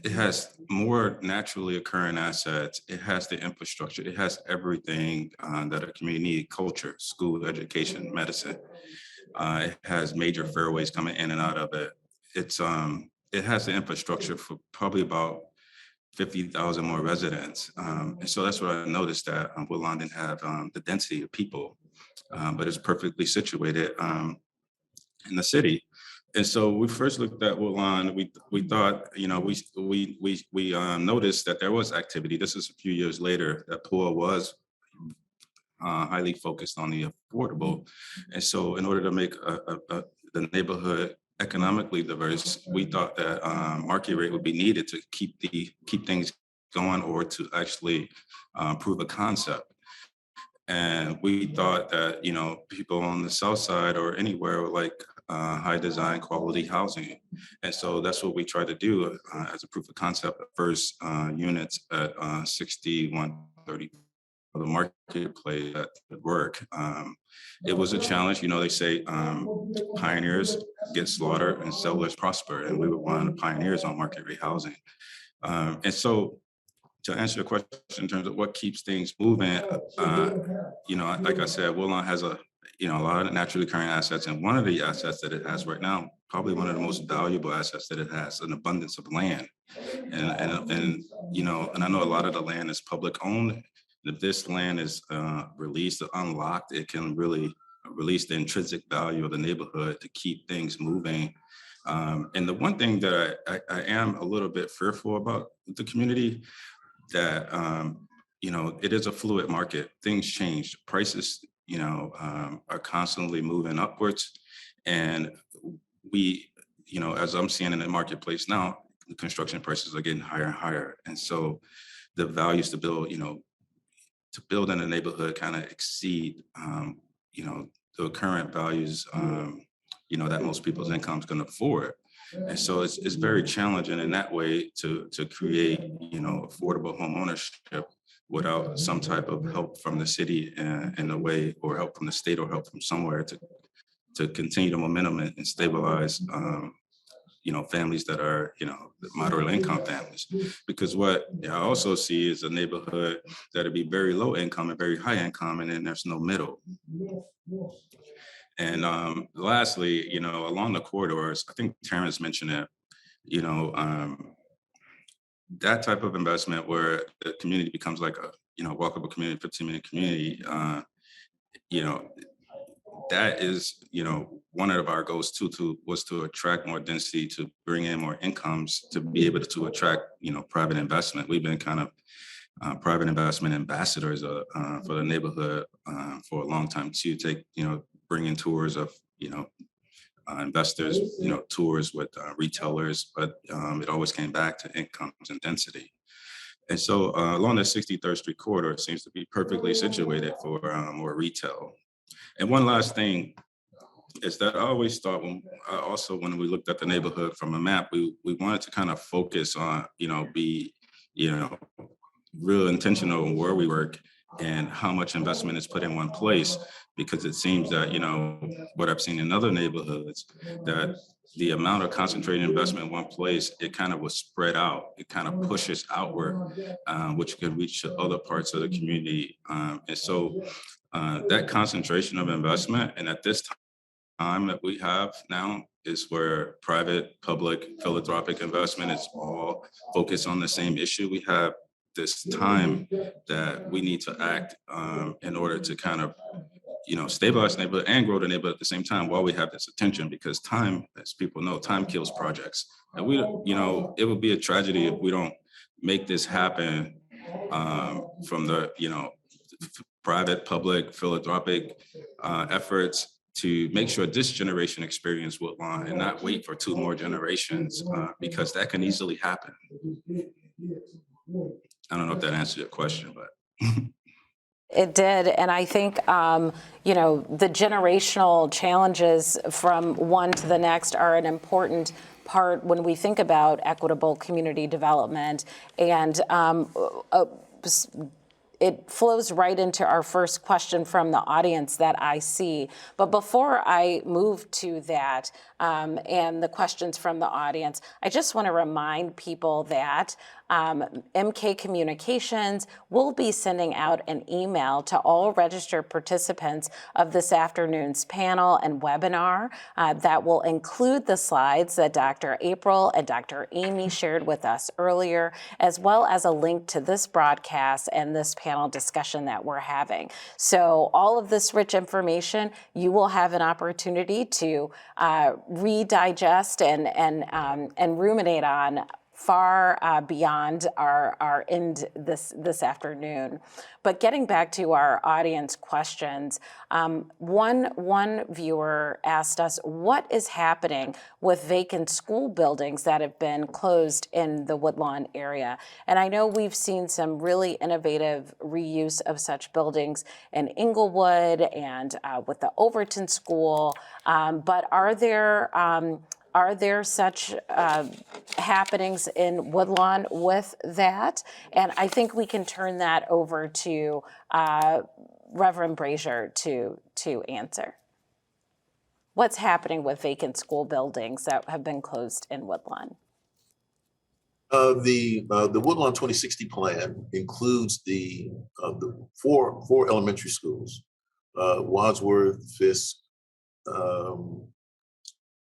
it has more naturally occurring assets. It has the infrastructure. It has everything that a community needs: culture, school, education, medicine. It has major fairways coming in and out of it. It has the infrastructure for probably about 50,000 more residents. And so that's what I noticed, that Woodlawn didn't have the density of people, but it's perfectly situated in the city. And so we first looked at Woodlawn. We thought, we noticed that there was activity. This is a few years later that POA was highly focused on the affordable. And so in order to make the neighborhood economically diverse, we thought that market rate would be needed to keep things going, or to actually prove a concept. And we thought that, people on the south side or anywhere would like high design quality housing. And so that's what we tried to do as a proof of concept. First units at 6130 the marketplace at work. It was a challenge. They say pioneers get slaughtered and settlers prosper, and we were one of the pioneers on market rate housing. And so to answer your question in terms of what keeps things moving, like I said, Woodlawn has a lot of naturally occurring assets, and one of the assets that it has right now, probably one of the most valuable assets that it has, an abundance of land. And I know a lot of the land is public owned. If this land is released or unlocked, it can really release the intrinsic value of the neighborhood to keep things moving. And the one thing that I am a little bit fearful about the community, that, it is a fluid market. Things change. Prices, are constantly moving upwards. And we, as I'm seeing in the marketplace now, the construction prices are getting higher and higher. And so the values to build in a neighborhood kind of exceed, the current values, that most people's incomes can afford. And so it's very challenging in that way to create, affordable home ownership without some type of help from the city in a way, or help from the state, or help from somewhere to continue the momentum and stabilize, families that are, moderate income families. Because what I also see is a neighborhood that'll be very low income and very high income, and then there's no middle. And lastly, along the corridors, I think Terrence mentioned it, that type of investment where the community becomes like a, walkable community, 15-minute community, that is, one of our goals too, was to attract more density, to bring in more incomes, to be able to attract, private investment. We've been kind of private investment ambassadors for the neighborhood for a long time too, bringing tours of, investors, tours with retailers, but it always came back to incomes and density. And so along the 63rd Street corridor, it seems to be perfectly situated for more retail. And one last thing is that I always thought when we looked at the neighborhood from a map, we wanted to kind of focus on, be, real intentional in where we work and how much investment is put in one place, because it seems that, what I've seen in other neighborhoods, that the amount of concentrated investment in one place, it kind of was spread out. It kind of pushes outward, which can reach to other parts of the community. And so that concentration of investment, and at this time that we have now, is where private, public, philanthropic investment is all focused on the same issue. We have this time that we need to act in order to kind of, stabilize the neighborhood and grow the neighborhood at the same time while we have this attention, because time, as people know, time kills projects. And we, it would be a tragedy if we don't make this happen from the, private, public, philanthropic efforts to make sure this generation experience Woodlawn and not wait for 2 more generations, because that can easily happen. I don't know if that answered your question, but. It did. And I think, the generational challenges from one to the next are an important part when we think about equitable community development. And it flows right into our first question from the audience that I see. But before I move to that and the questions from the audience, I just want to remind people that MK Communications will be sending out an email to all registered participants of this afternoon's panel and webinar that will include the slides that Dr. April and Dr. Amy shared with us earlier, as well as a link to this broadcast and this panel discussion that we're having. So all of this rich information, you will have an opportunity to redigest and ruminate on far beyond our end this afternoon. But getting back to our audience questions, one viewer asked us, what is happening with vacant school buildings that have been closed in the Woodlawn area? And I know we've seen some really innovative reuse of such buildings in Inglewood and with the Overton School, but are there such happenings in Woodlawn with that? And I think we can turn that over to Reverend Brazier to answer. What's happening with vacant school buildings that have been closed in Woodlawn? The Woodlawn 2060 plan includes the four elementary schools, Wadsworth, Fisk,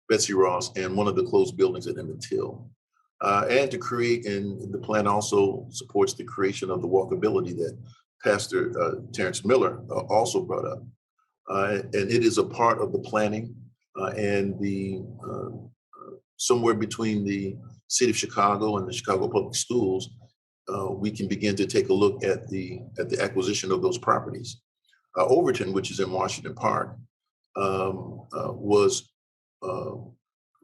Betsy Ross, and one of the closed buildings at Emmett Till. And to create, and the plan also supports the creation of the walkability that Pastor Terrence Miller also brought up. And it is a part of the planning and the somewhere between the City of Chicago and the Chicago Public Schools, we can begin to take a look at the acquisition of those properties. Overton, which is in Washington Park, was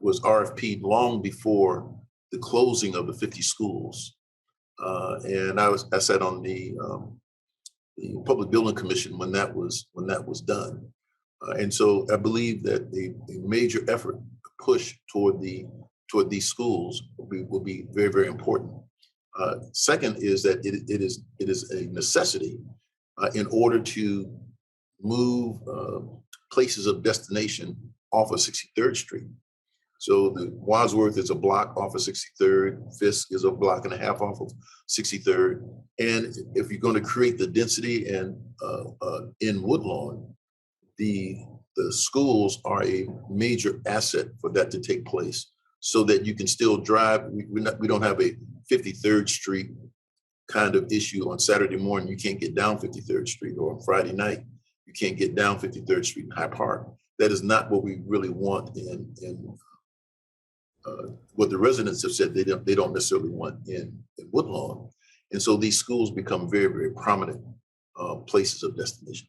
RFP'd long before the closing of the 50 schools. And I sat on the Public Building Commission when that was done. And so I believe that a major effort push toward these schools will be very, very important. Second is that it is a necessity in order to move places of destination off of 63rd Street. So the Wadsworth is a block off of 63rd, Fisk is a block and a half off of 63rd. And if you're going to create the density and in Woodlawn, the schools are a major asset for that to take place, so that you can still drive. We don't have a 53rd Street kind of issue on Saturday morning. You can't get down 53rd Street, or on Friday night, you can't get down 53rd Street in Hyde Park. That is not what we really want in what the residents have said they don't necessarily want in Woodlawn. And so these schools become very, very prominent places of destination.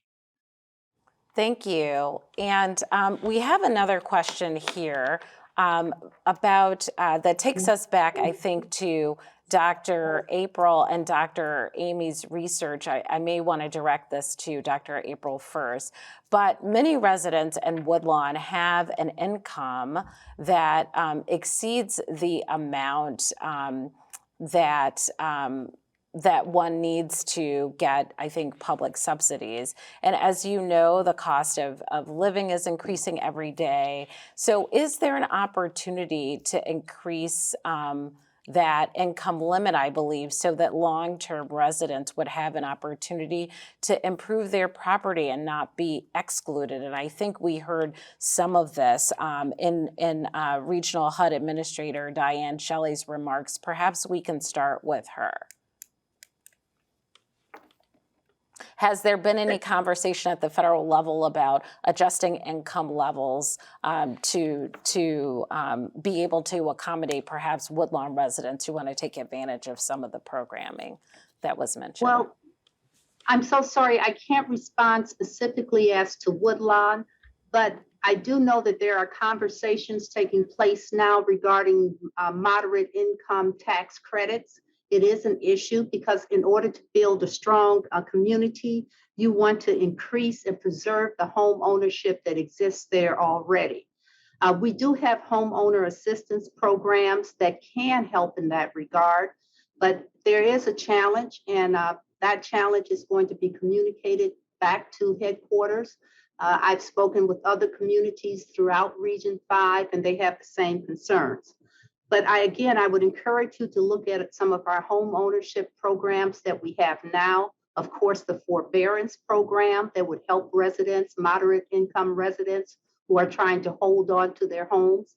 Thank you. And we have another question here about that takes us back, I think, to Dr. April and Dr. Amy's research. I may want to direct this to Dr. April first, but many residents in Woodlawn have an income that exceeds the amount that one needs to get, I think, public subsidies. And as you know, the cost of living is increasing every day. So is there an opportunity to increase that income limit, I believe, so that long-term residents would have an opportunity to improve their property and not be excluded? And I think we heard some of this in Regional HUD Administrator Diane Shelley's remarks. Perhaps we can start with her. Has there been any conversation at the federal level about adjusting income levels to be able to accommodate perhaps Woodlawn residents who want to take advantage of some of the programming that was mentioned? Well, I'm so sorry, I can't respond specifically as to Woodlawn, but I do know that there are conversations taking place now regarding moderate income tax credits. It is an issue because in order to build a strong community, you want to increase and preserve the home ownership that exists there already. We do have homeowner assistance programs that can help in that regard, but there is a challenge, and that challenge is going to be communicated back to headquarters. I've spoken with other communities throughout Region 5, and they have the same concerns. But I would encourage you to look at some of our home ownership programs that we have now. Of course, the forbearance program that would help residents, moderate income residents who are trying to hold on to their homes,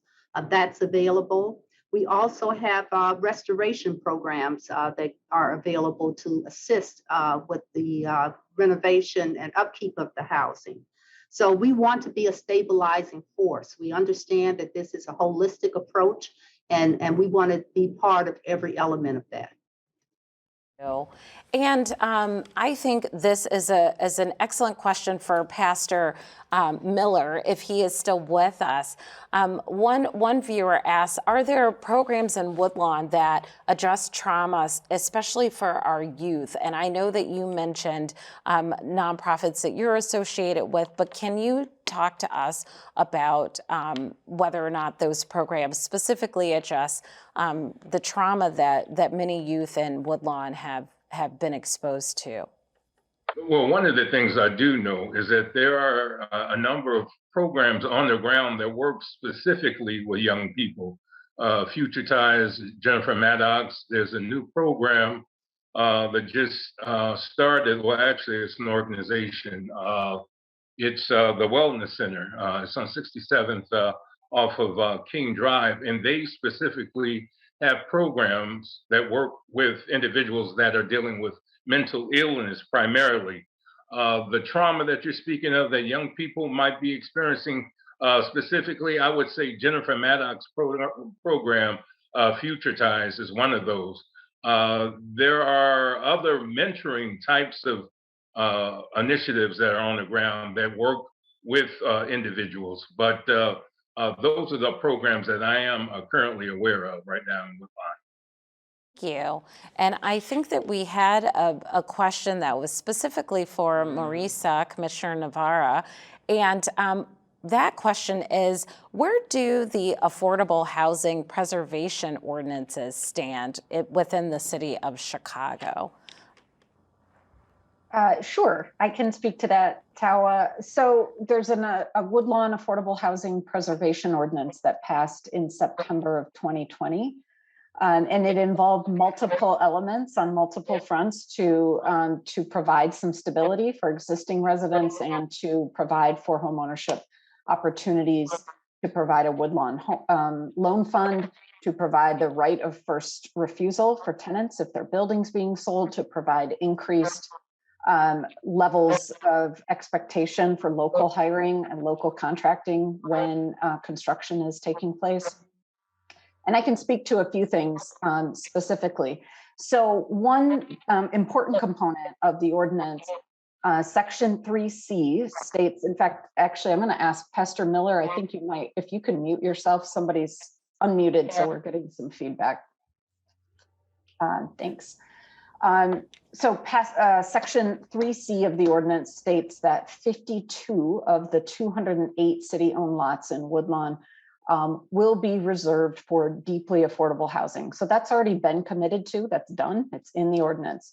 that's available. We also have restoration programs that are available to assist with the renovation and upkeep of the housing. So we want to be a stabilizing force. We understand that this is a holistic approach, and we want to be part of every element of that. And I think this is an excellent question for Pastor Miller, if he is still with us. One viewer asks, are there programs in Woodlawn that address trauma, especially for our youth? And I know that you mentioned nonprofits that you're associated with, but can you talk to us about whether or not those programs specifically address the trauma that many youth in Woodlawn have been exposed to? Well, one of the things I do know is that there are a number of programs on the ground that work specifically with young people. Future Ties, Jennifer Maddox, there's a new program that just started. Well, actually, it's an organization. It's the Wellness Center. It's on 67th off of King Drive, and they specifically have programs that work with individuals that are dealing with mental illness primarily. The trauma that you're speaking of that young people might be experiencing specifically, I would say Jennifer Maddox program, Future Ties, is one of those. There are other mentoring types of initiatives that are on the ground that work with individuals, but those are the programs that I am currently aware of right now in Woodlawn. Thank you. And I think that we had a question that was specifically for Marisa, Commissioner Navarra, and that question is, where do the affordable housing preservation ordinances stand within the city of Chicago? Sure, I can speak to that, Tawa. So there's a Woodlawn Affordable Housing Preservation Ordinance that passed in September of 2020. And it involved multiple elements on multiple fronts to provide some stability for existing residents and to provide for homeownership opportunities, to provide a Woodlawn loan fund, to provide the right of first refusal for tenants if their building's being sold, to provide increased levels of expectation for local hiring and local contracting when construction is taking place. And I can speak to a few things specifically. So one important component of the ordinance, section 3C states, in fact, actually, I'm going to ask Pastor Miller, I think you might, if you can mute yourself, somebody's unmuted, so we're getting some feedback. Thanks. Section 3C of the ordinance states that 52 of the 208 city-owned lots in Woodlawn will be reserved for deeply affordable housing. So that's already been committed to, that's done, it's in the ordinance.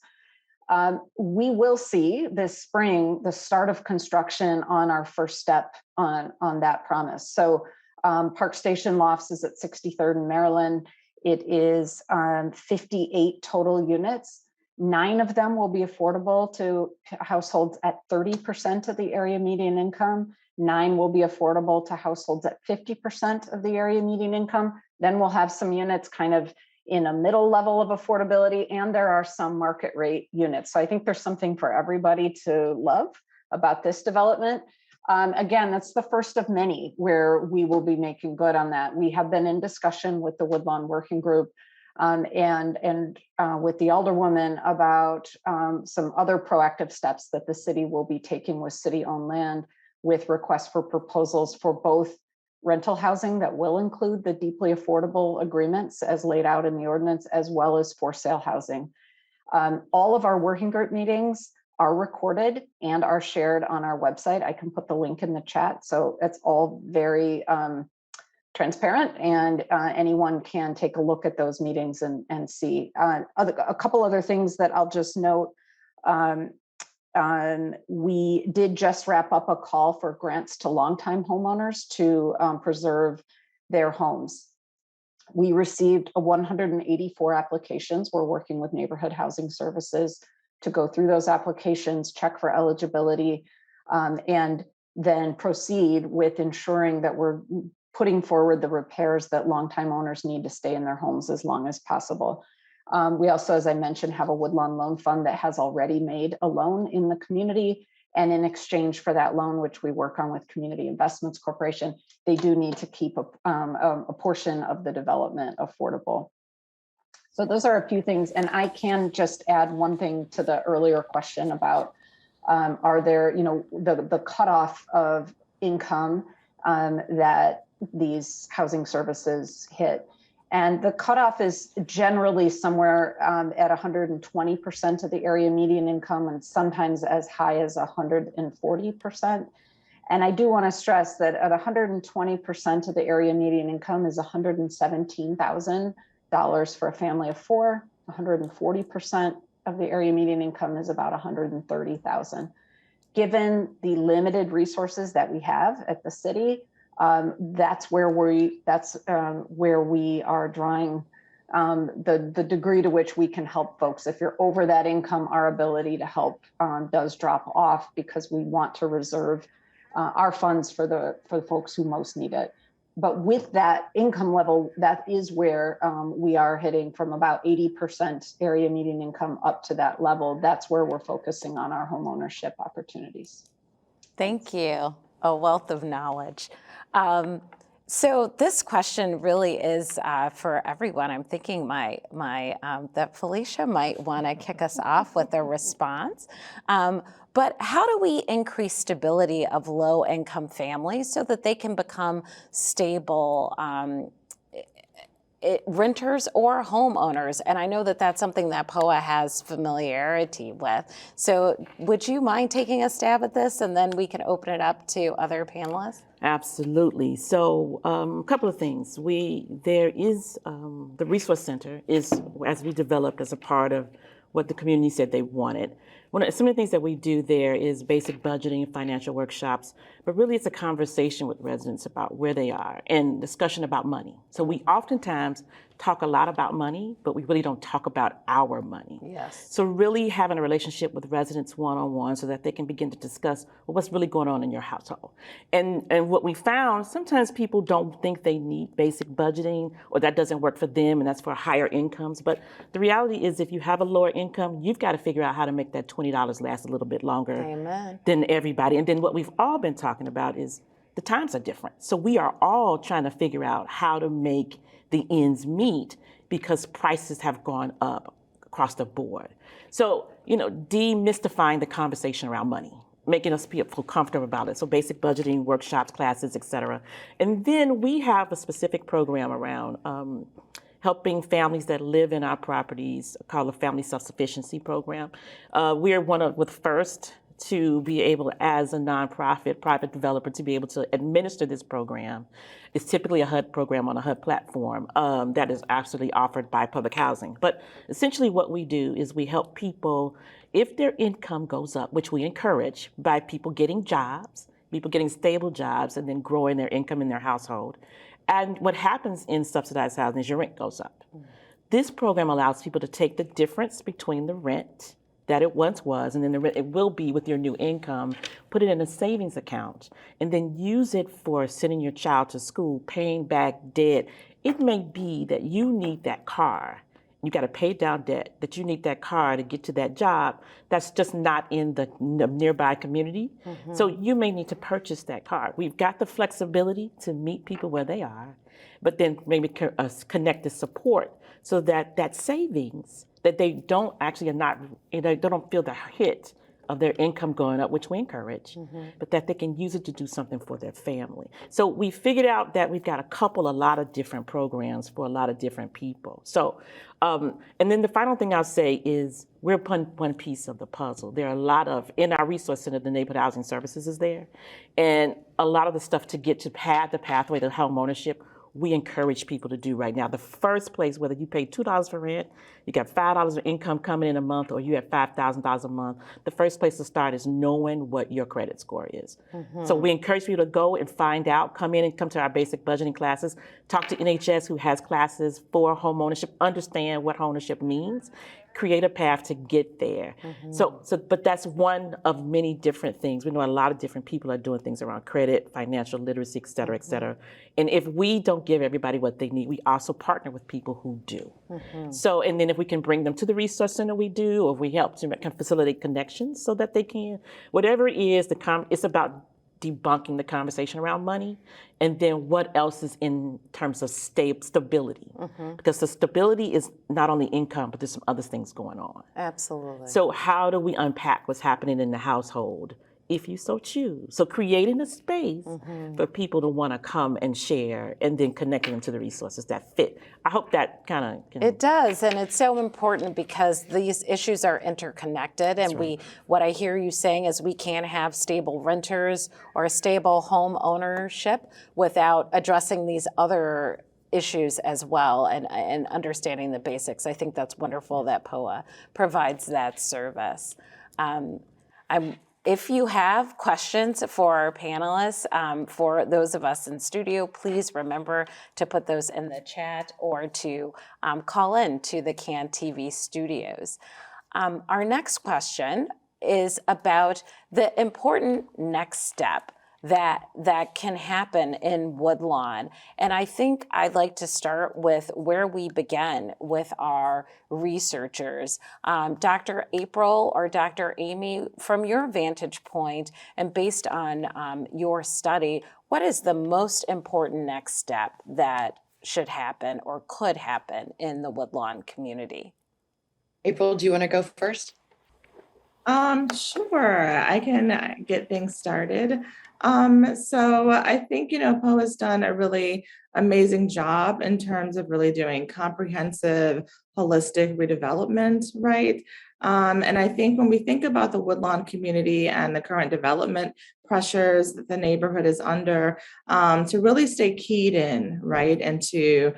We will see this spring the start of construction on our first step on that promise. So Park Station Lofts is at 63rd and Maryland. It is 58 total units. 9 of them will be affordable to households at 30% of the area median income. 9 will be affordable to households at 50% of the area median income. Then we'll have some units kind of in a middle level of affordability, and there are some market rate units. So I think there's something for everybody to love about this development. Again, that's the first of many where we will be making good on that. We have been in discussion with the Woodlawn Working Group and with the Alderwoman about some other proactive steps that the city will be taking with city-owned land, with requests for proposals for both rental housing that will include the deeply affordable agreements as laid out in the ordinance, as well as for sale housing. All of our working group meetings are recorded and are shared on our website. I can put the link in the chat. So it's all very transparent, and anyone can take a look at those meetings and see. A couple other things that I'll just note. We did just wrap up a call for grants to longtime homeowners to preserve their homes. We received 184 applications. We're working with Neighborhood Housing Services to go through those applications, check for eligibility, and then proceed with ensuring that we're putting forward the repairs that longtime owners need to stay in their homes as long as possible. We also, as I mentioned, have a Woodlawn loan fund that has already made a loan in the community. And in exchange for that loan, which we work on with Community Investments Corporation, they do need to keep a portion of the development affordable. So those are a few things. And I can just add one thing to the earlier question about, are there, the cutoff of income that these housing services hit. And the cutoff is generally somewhere at 120% of the area median income, and sometimes as high as 140%. And I do want to stress that at 120% of the area median income is $117,000 for a family of 4. 140% of the area median income is about $130,000. Given the limited resources that we have at the city, that's where we are drawing the degree to which we can help folks. If you're over that income, our ability to help does drop off, because we want to reserve our funds for the folks who most need it. But with that income level, that is where we are hitting from about 80% area median income up to that level. That's where we're focusing on our home ownership opportunities. Thank you. A wealth of knowledge. So this question really is for everyone. I'm thinking that Felicia might want to kick us off with a response. But how do we increase stability of low-income families so that they can become stable renters or homeowners? And I know that that's something that POA has familiarity with. So would you mind taking a stab at this, and then we can open it up to other panelists? Absolutely. So a couple of things. There is the Resource Center is, as we developed as a part of what the community said they wanted. Some of the things that we do there is basic budgeting and financial workshops, but really it's a conversation with residents about where they are and discussion about money. So we oftentimes talk a lot about money, but we really don't talk about our money. Yes. So really having a relationship with residents one-on-one so that they can begin to discuss what's really going on in your household. And what we found, sometimes people don't think they need basic budgeting or that doesn't work for them and that's for higher incomes. But the reality is if you have a lower income, you've got to figure out how to make that $20 last a little bit longer Amen. than everybody. And then what we've all been talking about is the times are different. So we are all trying to figure out how to make the ends meet because prices have gone up across the board. So, demystifying the conversation around money, making us feel comfortable about it. So basic budgeting, workshops, classes, et cetera. And then we have a specific program around helping families that live in our properties called the Family Self-Sufficiency Program. We're one of the first to be able, as a nonprofit private developer, to be able to administer this program. It's typically a HUD program on a HUD platform that is absolutely offered by public housing. But essentially what we do is we help people, if their income goes up, which we encourage by people getting jobs, people getting stable jobs, and then growing their income in their household. And what happens in subsidized housing is your rent goes up. This program allows people to take the difference between the rent that it once was, and then the rent it will be with your new income, put it in a savings account, and then use it for sending your child to school, paying back debt. It may be that you need that car. You got to pay down debt, that you need that car to get to that job that's just not in the nearby community. So you may need to purchase that car. We've got the flexibility to meet people where they are, but then maybe connect the support so that that savings, that they don't actually are not, they don't feel the hit of their income going up, which we encourage, but that they can use it to do something for their family. So we figured out that we've got a lot of different programs for a lot of different people. So, and then the final thing I'll say is we're one piece of the puzzle. There are a lot of, in our resource center, the neighborhood housing services is there, and a lot of the stuff to get to the pathway to home ownership, we encourage people to do right now. The first place, whether you pay $2 for rent, you got $5 of income coming in a month, or you have $5,000 a month, the first place to start is knowing what your credit score is. So we encourage people to go and find out, come to our basic budgeting classes, talk to NHS who has classes for home ownership, understand what home ownership means, create a path to get there. But that's one of many different things. We know a lot of different people are doing things around credit, financial literacy, et cetera, et cetera. And if we don't give everybody what they need, we also partner with people who do. So, and then if we can bring them to the resource center, we do, or we help to facilitate connections so that they can, whatever it is, it's about debunking the conversation around money, and then what else is in terms of stability. Because the stability is not only income, but there's some other things going on. Absolutely. So how do we unpack what's happening in the household, if you so choose? So creating a space for people to want to come and share, and then connecting them to the resources that fit. I hope that kind of... It does, and it's so important because these issues are interconnected, and what I hear you saying is we can't have stable renters or stable home ownership without addressing these other issues as well, and understanding the basics. I think that's wonderful that POA provides that service. If you have questions for our panelists, for those of us in studio, please remember to put those in the chat or to call in to the CAN TV studios. Our next question is about the important next step that can happen in Woodlawn. And I think I'd like to start with where we began with our researchers. Dr. April or Dr. Amy, from your vantage point and based on your study, what is the most important next step that should happen or could happen in the Woodlawn community? April, do you want to go first? Sure, I can get things started. So I think, POA has done a really amazing job in terms of really doing comprehensive, holistic redevelopment, right? And I think when we think about the Woodlawn community and the current development pressures that the neighborhood is under, to really stay keyed in, right, into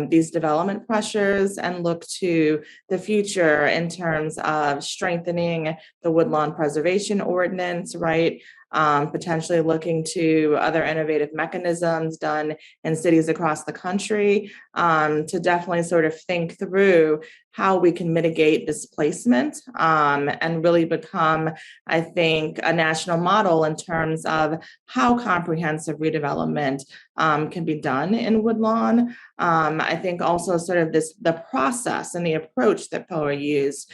these development pressures and look to the future in terms of strengthening the Woodlawn Preservation Ordinance, right? Potentially looking to other innovative mechanisms done in cities across the country, to definitely sort of think through how we can mitigate displacement, and really become, I think, a national model in terms of how comprehensive redevelopment can be done in Woodlawn. I think also sort of the process and the approach that POA used,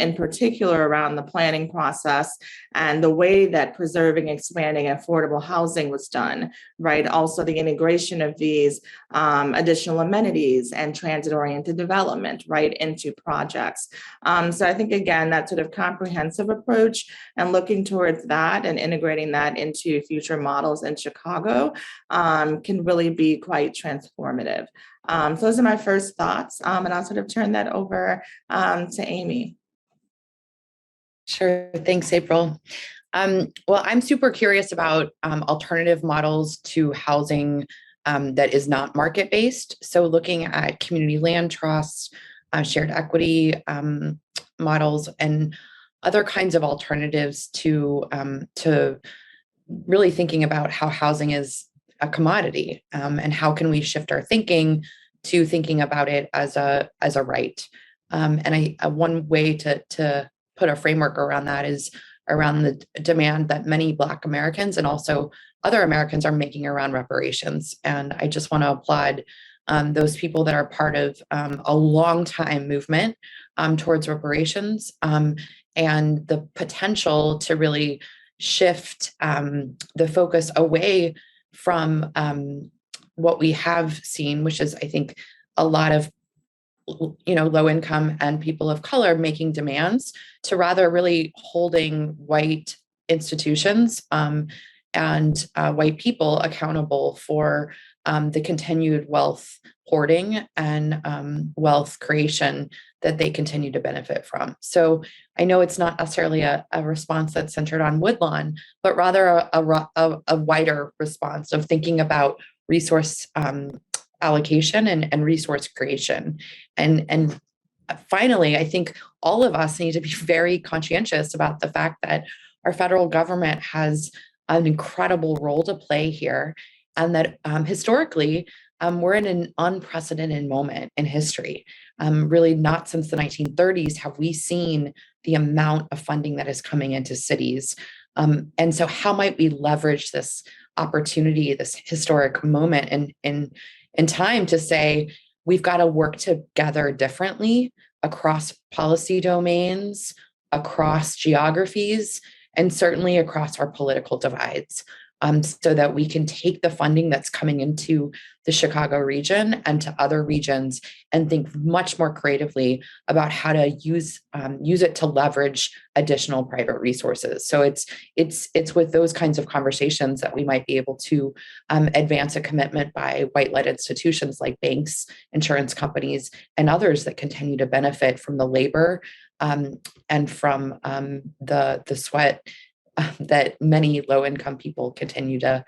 in particular around the planning process and the way that preserving, expanding affordable housing was done, right? Also the integration of these additional amenities and transit-oriented development, right, into projects. So I think, again, that sort of comprehensive approach and looking towards that and integrating that into future models in Chicago can really be quite transformative. So those are my first thoughts, and I'll sort of turn that over to Amy. Sure. Thanks, April. Well, I'm super curious about alternative models to housing that is not market-based. So looking at community land trusts, shared equity models, and other kinds of alternatives to really thinking about how housing is a commodity, and how can we shift our thinking to thinking about it as a right. And one way to put a framework around that is around the demand that many Black Americans and also other Americans are making around reparations. And I just want to applaud those people that are part of a long time movement towards reparations, and the potential to really shift the focus away from what we have seen, which is, I think, a lot of low income and people of color making demands, to rather really holding white institutions and white people accountable for the continued wealth hoarding and wealth creation that they continue to benefit from. So I know it's not necessarily a response that's centered on Woodlawn, but rather a wider response of thinking about resource allocation and resource creation. And finally, I think all of us need to be very conscientious about the fact that our federal government has an incredible role to play here, and that historically, we're in an unprecedented moment in history. Really not since the 1930s have we seen the amount of funding that is coming into cities. And so how might we leverage this opportunity, this historic moment in time to say, we've got to work together differently across policy domains, across geographies, and certainly across our political divides, so that we can take the funding that's coming into the Chicago region and to other regions and think much more creatively about how to use it to leverage additional private resources. So it's with those kinds of conversations that we might be able to advance a commitment by white-led institutions like banks, insurance companies, and others that continue to benefit from the labor and from the sweat that many low-income people continue to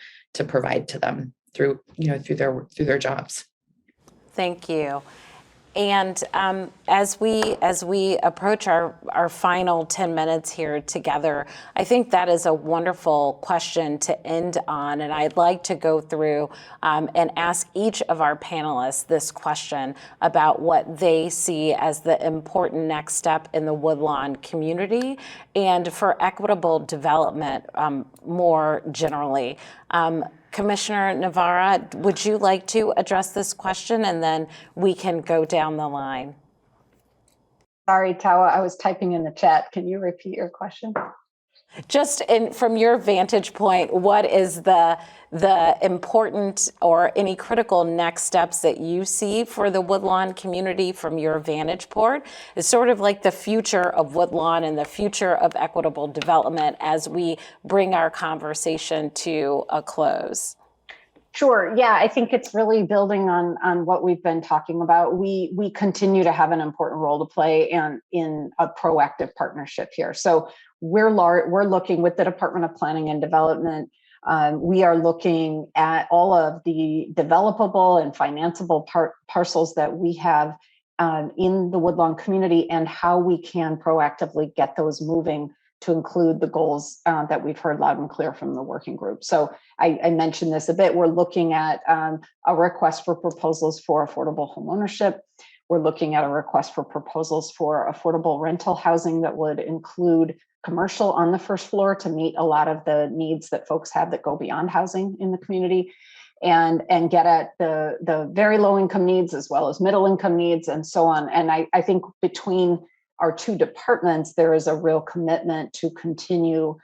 provide to them through their jobs. Thank you. And as we approach our final 10 minutes here together, I think that is a wonderful question to end on. And I'd like to go through and ask each of our panelists this question about what they see as the important next step in the Woodlawn community and for equitable development more generally. Commissioner Navarra, would you like to address this question, and then we can go down the line? Sorry, Tawa, I was typing in the chat. Can you repeat your question? Just from your vantage point, what is the important or any critical next steps that you see for the Woodlawn community from your vantage point? It's sort of like the future of Woodlawn and the future of equitable development as we bring our conversation to a close. Sure. Yeah, I think it's really building on what we've been talking about. We continue to have an important role to play and in a proactive partnership here. So we're looking with the Department of Planning and Development. We are looking at all of the developable and financeable parcels that we have in the Woodlawn community and how we can proactively get those moving to include the goals that we've heard loud and clear from the working group. So I mentioned this a bit. We're looking at a request for proposals for affordable homeownership. We're looking at a request for proposals for affordable rental housing that would include commercial on the first floor to meet a lot of the needs that folks have that go beyond housing in the community, and get at the very low income needs as well as middle income needs and so on. And I think between our two departments, there is a real commitment to continue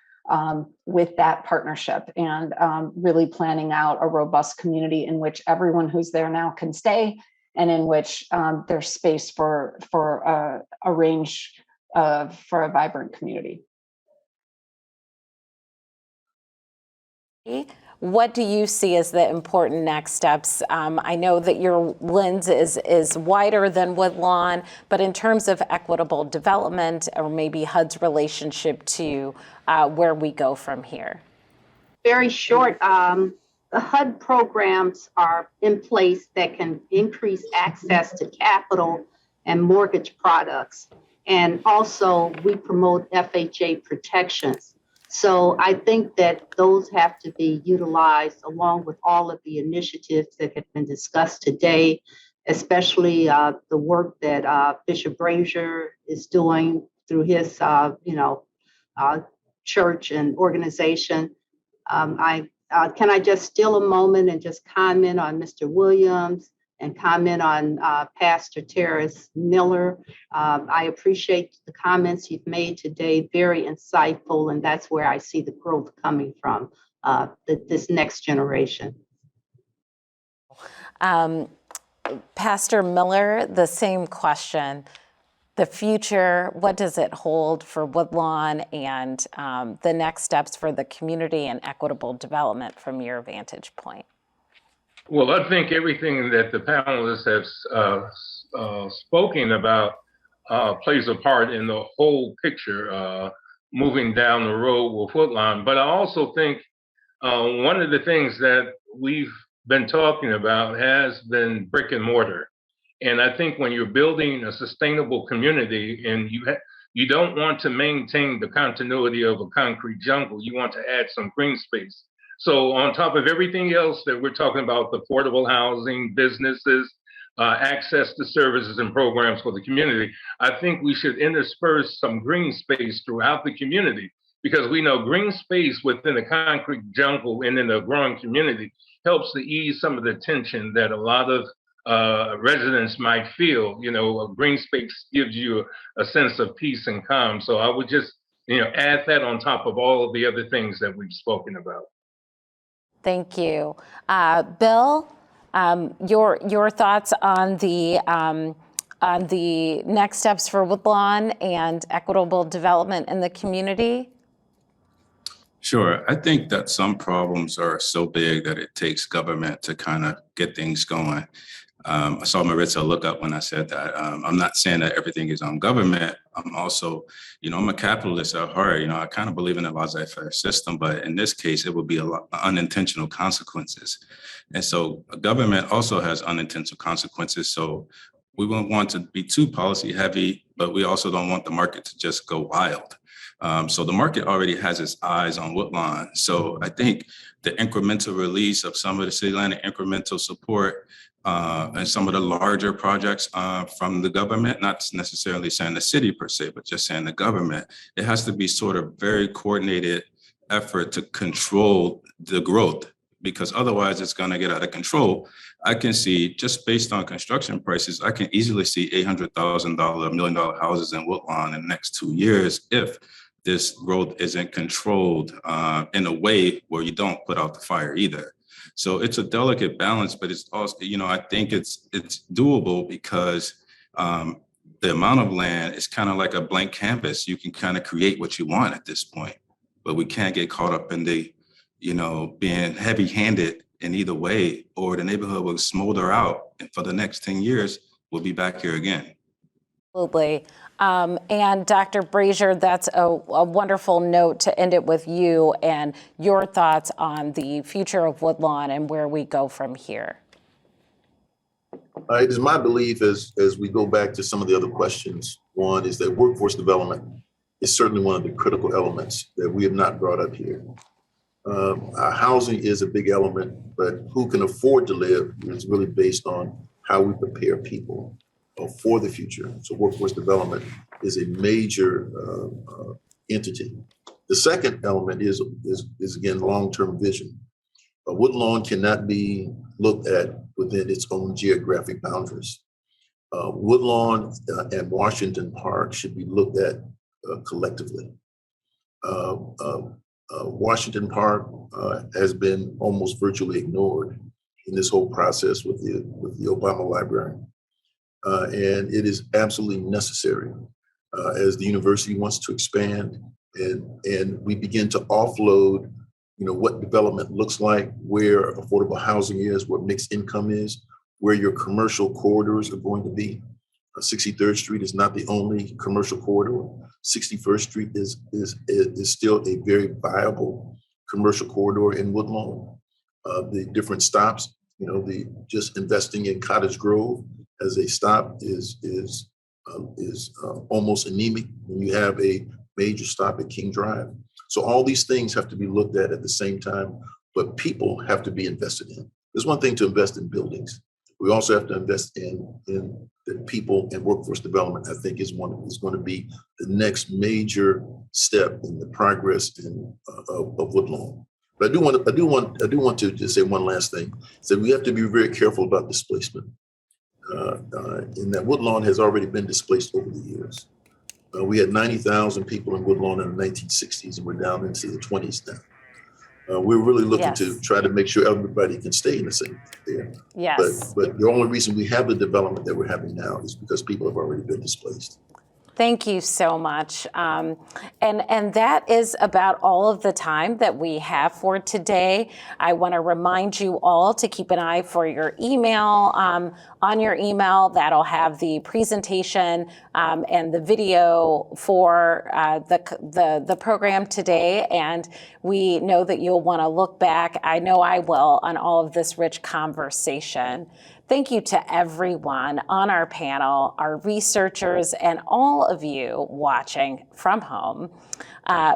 with that partnership and really planning out a robust community in which everyone who's there now can stay, and in which there's space for a range for a vibrant community. What do you see as the important next steps? I know that your lens is wider than Woodlawn, but in terms of equitable development or maybe HUD's relationship to where we go from here. Very short, the HUD programs are in place that can increase access to capital and mortgage products. And also we promote FHA protections. So I think that those have to be utilized along with all of the initiatives that have been discussed today, especially the work that Bishop Brazier is doing through his, church and organization. Can I just steal a moment and just comment on Mr. Williams and comment on Pastor Terrace Miller? I appreciate the comments you've made today, very insightful, and that's where I see the growth coming from, this next generation. Pastor Miller, the same question. The future, what does it hold for Woodlawn and the next steps for the community and equitable development from your vantage point? Well, I think everything that the panelists have spoken about plays a part in the whole picture moving down the road with Woodlawn. But I also think one of the things that we've been talking about has been brick and mortar. And I think when you're building a sustainable community and you don't want to maintain the continuity of a concrete jungle, you want to add some green space. So on top of everything else that we're talking about, affordable housing, businesses, access to services and programs for the community, I think we should intersperse some green space throughout the community, because we know green space within the concrete jungle and in the growing community helps to ease some of the tension that a lot of residents might feel. A green space gives you a sense of peace and calm. So I would just, add that on top of all of the other things that we've spoken about. Thank you. Bill, your thoughts on the next steps for Woodlawn and equitable development in the community? Sure. I think that some problems are so big that it takes government to kind of get things going. I saw Maritza look up when I said that. I'm not saying that everything is on government. I'm also, I'm a capitalist at heart. I kind of believe in a laissez-faire system, but in this case, it would be a lot of unintentional consequences. And so government also has unintentional consequences. So we won't want to be too policy heavy, but we also don't want the market to just go wild. So the market already has its eyes on Woodlawn. So I think the incremental release of some of the City Land incremental support and some of the larger projects from the government, not necessarily saying the city per se, but just saying the government, it has to be sort of very coordinated effort to control the growth, because otherwise it's going to get out of control. I can see, just based on construction prices, I can easily see $800,000, $1 million houses in Woodlawn in the next 2 years if this growth isn't controlled in a way where you don't put out the fire either. So it's a delicate balance, but it's also, I think it's doable, because the amount of land is kind of like a blank canvas. You can kind of create what you want at this point, but we can't get caught up in the, being heavy-handed in either way, or the neighborhood will smolder out, and for the next 10 years, we'll be back here again. Absolutely. And Dr. Brazier, that's a wonderful note to end it with you and your thoughts on the future of Woodlawn and where we go from here. It is my belief as we go back to some of the other questions, one is that workforce development is certainly one of the critical elements that we have not brought up here. Housing is a big element, but who can afford to live is really based on how we prepare people for the future. So workforce development is a major entity. The second element is again, long-term vision. Woodlawn cannot be looked at within its own geographic boundaries. Woodlawn and Washington Park should be looked at collectively. Washington Park has been almost virtually ignored in this whole process with the Obama Library. And it is absolutely necessary as the university wants to expand and we begin to offload, what development looks like, where affordable housing is, what mixed income is, where your commercial corridors are going to be. 63rd Street is not the only commercial corridor. 61st Street is still a very viable commercial corridor in Woodlawn. The different stops, the just investing in Cottage Grove as a stop is almost anemic when you have a major stop at King Drive. So all these things have to be looked at the same time, but people have to be invested in. There's one thing to invest in buildings. We also have to invest in the people, and workforce development, I think, is going to be the next major step in the progress of Woodlawn. But I do want to just say one last thing. So we have to be very careful about displacement. In that Woodlawn has already been displaced over the years. We had 90,000 people in Woodlawn in the 1960s, and we're down into the 20s now. We're really looking to try to make sure everybody can stay in the same there. Yes. But the only reason we have the development that we're having now is because people have already been displaced. Thank you so much. And that is about all of the time that we have for today. I want to remind you all to keep an eye for your email. On your email, that'll have the presentation and the video for the program today. And we know that you'll want to look back, I know I will, on all of this rich conversation. Thank you to everyone on our panel, our researchers, and all of you watching from home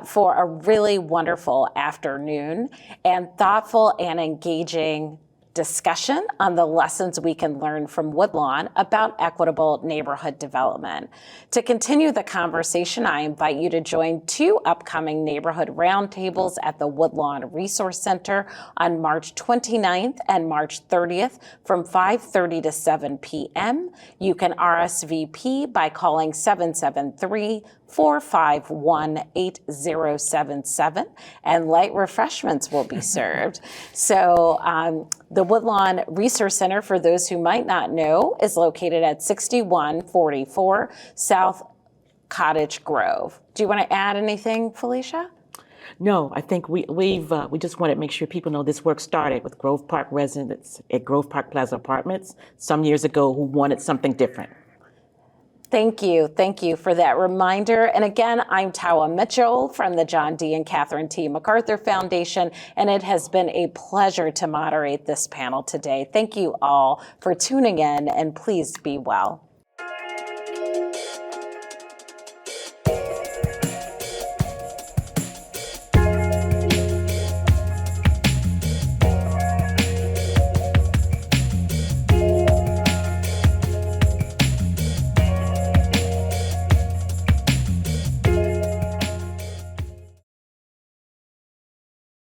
for a really wonderful afternoon and thoughtful and engaging discussion on the lessons we can learn from Woodlawn about equitable neighborhood development. To continue the conversation, I invite you to join 2 upcoming neighborhood roundtables at the Woodlawn Resource Center on March 29th and March 30th from 5:30 to 7 p.m. You can RSVP by calling 773-451-8077, and light refreshments will be served. So the Woodlawn Resource Center, for those who might not know, is located at 6144 South Cottage Grove. Do you want to add anything, Felicia? No, I think we just want to make sure people know this work started with Grove Park residents at Grove Park Plaza Apartments some years ago who wanted something different. Thank you for that reminder. And again, I'm Tawa Mitchell from the John D. and Catherine T. MacArthur Foundation, and it has been a pleasure to moderate this panel today. Thank you all for tuning in, and please be well.